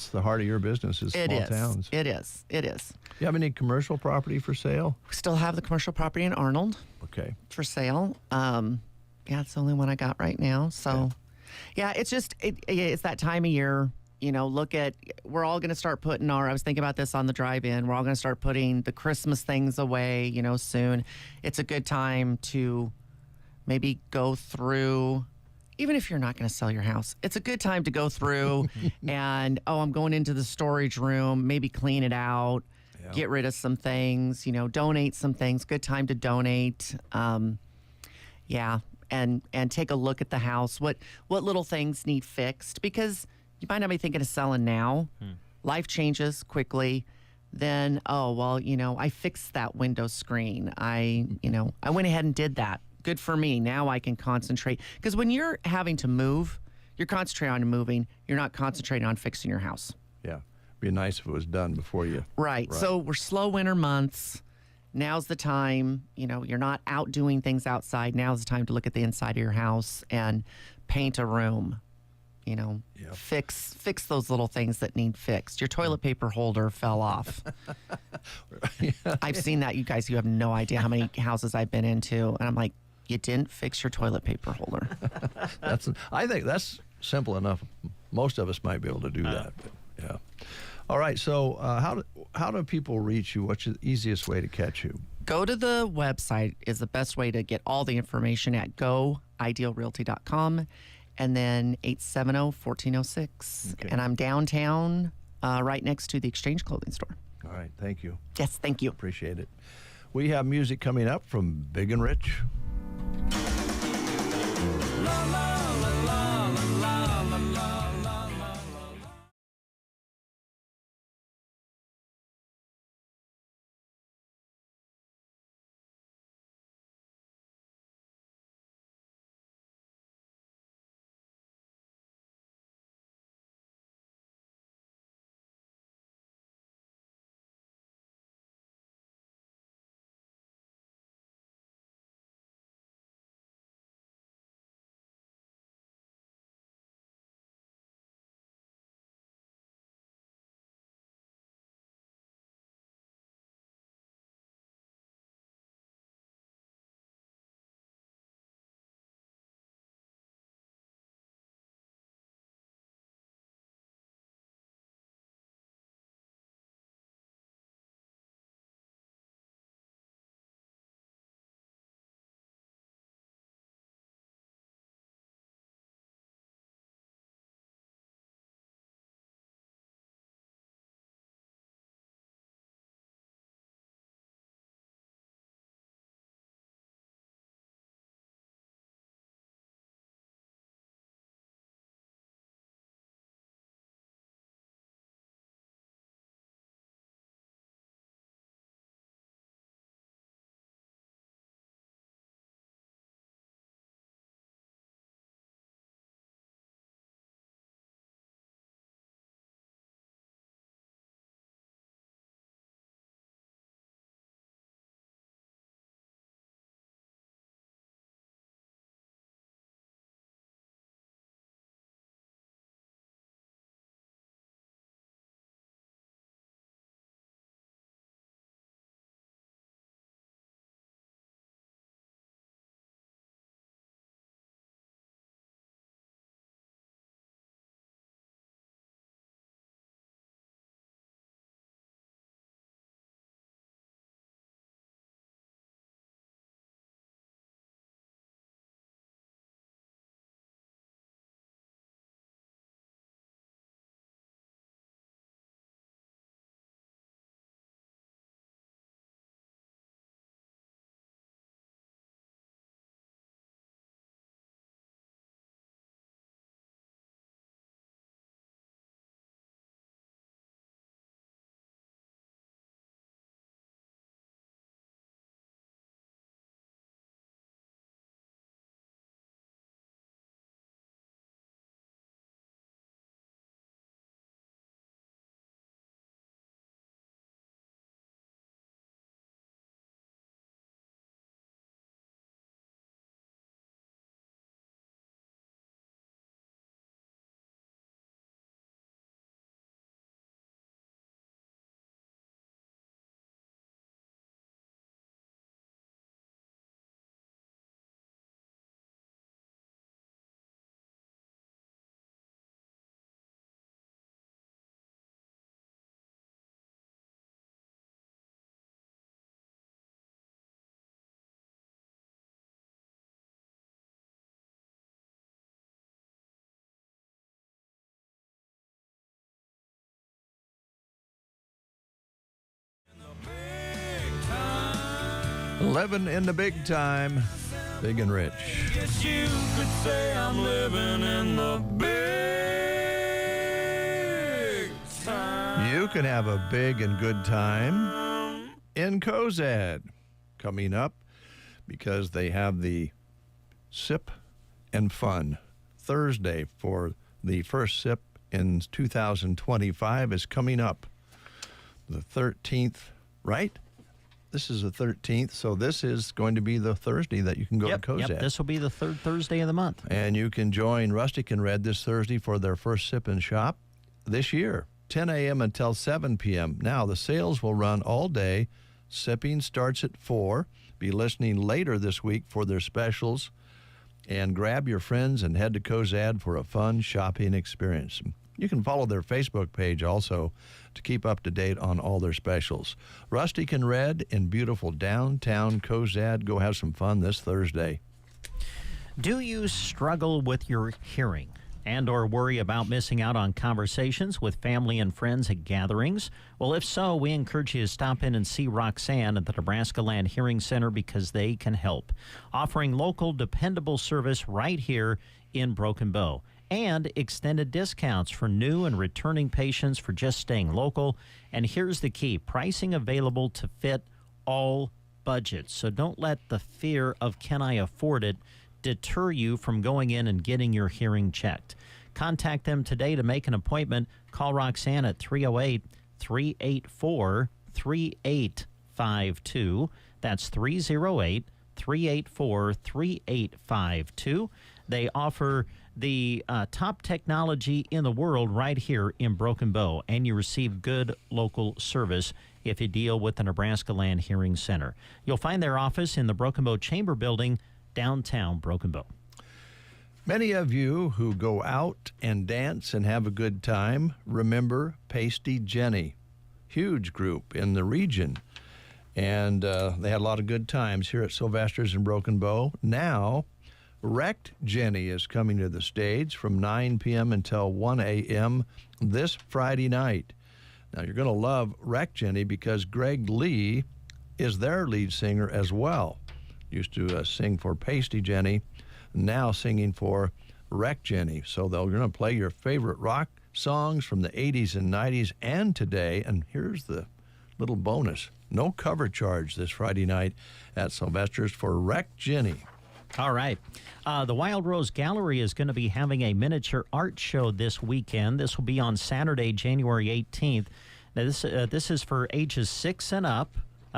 the heart of your business is small towns. It is. You have any commercial property for sale? We still have the commercial property in Arnold. Okay. For sale. It's the only one I got right now. So, it's just, it's that time of year. We're all going to start putting I was thinking about this on the drive-in. We're all going to start putting the Christmas things away, soon. It's a good time to maybe go through, even if you're not going to sell your house, it's a good time to go through and, I'm going into the storage room, maybe clean it out, get rid of some things, donate some things. Good time to donate. And take a look at the house. What little things need fixed? Because you might not be thinking of selling now. Life changes quickly. Then, I fixed that window screen. I went ahead and did that. Good for me. Now I can concentrate. Because when you're having to move, You're concentrating on moving. You're not concentrating on fixing your house. Yeah. Be nice if it was done before you. Right. So we're slow winter months. Now's the time. You're not out doing things outside. Now's the time to look at the inside of your house and paint a room. Fix those little things that need fixed. Your toilet paper holder fell off. I've seen that, you guys. You have no idea how many houses I've been into, and I'm like, you didn't fix your toilet paper holder. I think that's simple enough. Most of us might be able to do that. But yeah. All right. So how do people reach you? What's the easiest way to catch you? Go to the website is the best way to get all the information at goidealrealty.com. And then 870-1406. Okay. And I'm downtown right next to the Exchange Clothing Store. All right. Thank you. Yes, thank you. Appreciate it. We have music coming up from Big and Rich. Living in the big time, Big and Rich. Guess you could say I'm living in the big time. You can have a big and good time in Cozad coming up because they have the Sip and Fun Thursday for the first sip in 2025 is coming up. The 13th, right? This is the 13th, so this is going to be the Thursday that you can go to Cozad. Yep, this will be the third Thursday of the month. And you can join Rustic and Red this Thursday for their first sip and shop this year, 10 a.m. until 7 p.m. Now, the sales will run all day. Sipping starts at 4. Be listening later this week for their specials. And grab your friends and head to Cozad for a fun shopping experience. You can follow their Facebook page also to keep up to date on all their specials. Rustic and Red in beautiful downtown Cozad. Go have some fun this Thursday. Do you struggle with your hearing and or worry about missing out on conversations with family and friends at gatherings? Well, if so, we encourage you to stop in and see Roxanne at the Nebraska Land Hearing Center because they can help, offering local, dependable service right here in Broken Bow, and extended discounts for new and returning patients for just staying local. And here's the key: pricing available to fit all budgets. So don't let the fear of can I afford it deter you from going in and getting your hearing checked. Contact them today to make an appointment. Call Roxanne at 308-384-3852. That's 308-384-3852. They offer the top technology in the world right here in Broken Bow, and you receive good local service if you deal with the Nebraska Land Hearing Center. You'll find their office in the Broken Bow Chamber Building, downtown Broken Bow. Many of you who go out and dance and have a good time remember Pasty Jenny, huge group in the region. And they had a lot of good times here at Sylvester's in Broken Bow. Now, Wrecked Jenny is coming to the stage from 9 p.m. until 1 a.m. this Friday night. Now, you're going to love Wrecked Jenny because Greg Lee is their lead singer as well. Used to sing for Pasty Jenny, now singing for Wrecked Jenny. So they're going to play your favorite rock songs from the 80s and 90s and today. And here's the little bonus: no cover charge this Friday night at Sylvester's for Wrecked Jenny. All right. The Wild Rose Gallery is going to be having a miniature art show this weekend. This will be on Saturday, January 18th. Now, this is for ages 6 and up.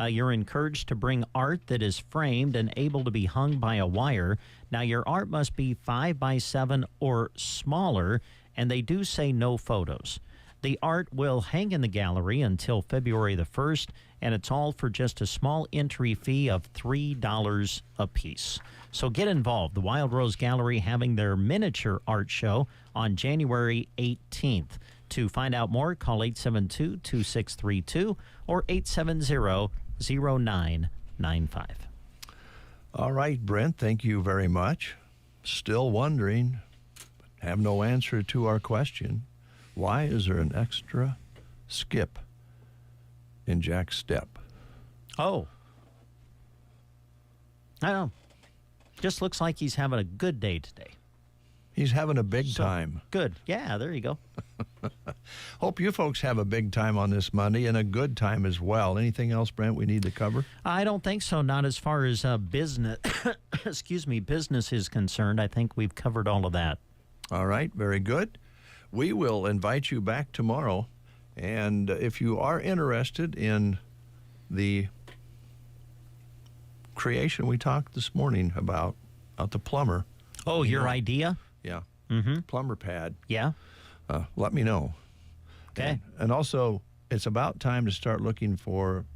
You're encouraged to bring art that is framed and able to be hung by a wire. Now, your art must be 5 by 7 or smaller, and they do say no photos. The art will hang in the gallery until February the 1st, and it's all for just a small entry fee of $3 a piece. So get involved. The Wild Rose Gallery having their miniature art show on January 18th. To find out more, call 872-2632 or 870-0995. All right, Brent, thank you very much. Still wondering, have no answer to our question. Why is there an extra skip in Jack's step? Oh. I don't know. Just looks like he's having a good day today. He's having a big time. Good. Yeah, there you go. Hope you folks have a big time on this Monday and a good time as well. Anything else, Brent, we need to cover? I don't think so. Not as far as business, business is concerned. I think we've covered all of that. All right. Very good. We will invite you back tomorrow. And if you are interested in the creation we talked this morning about the plumber. Oh, your idea? Yeah. Mm-hmm. Plumber pad. Yeah. Let me know. Okay. And also, it's about time to start looking for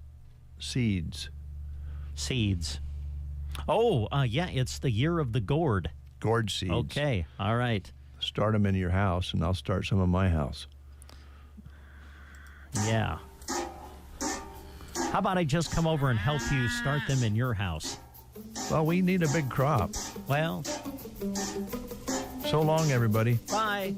seeds. Seeds. Oh, yeah, it's the year of the gourd. Gourd seeds. Okay. All right. Start them in your house, and I'll start some in my house. Yeah. How about I just come over and help you start them in your house? Well, we need a big crop. Well. So long, everybody. Bye.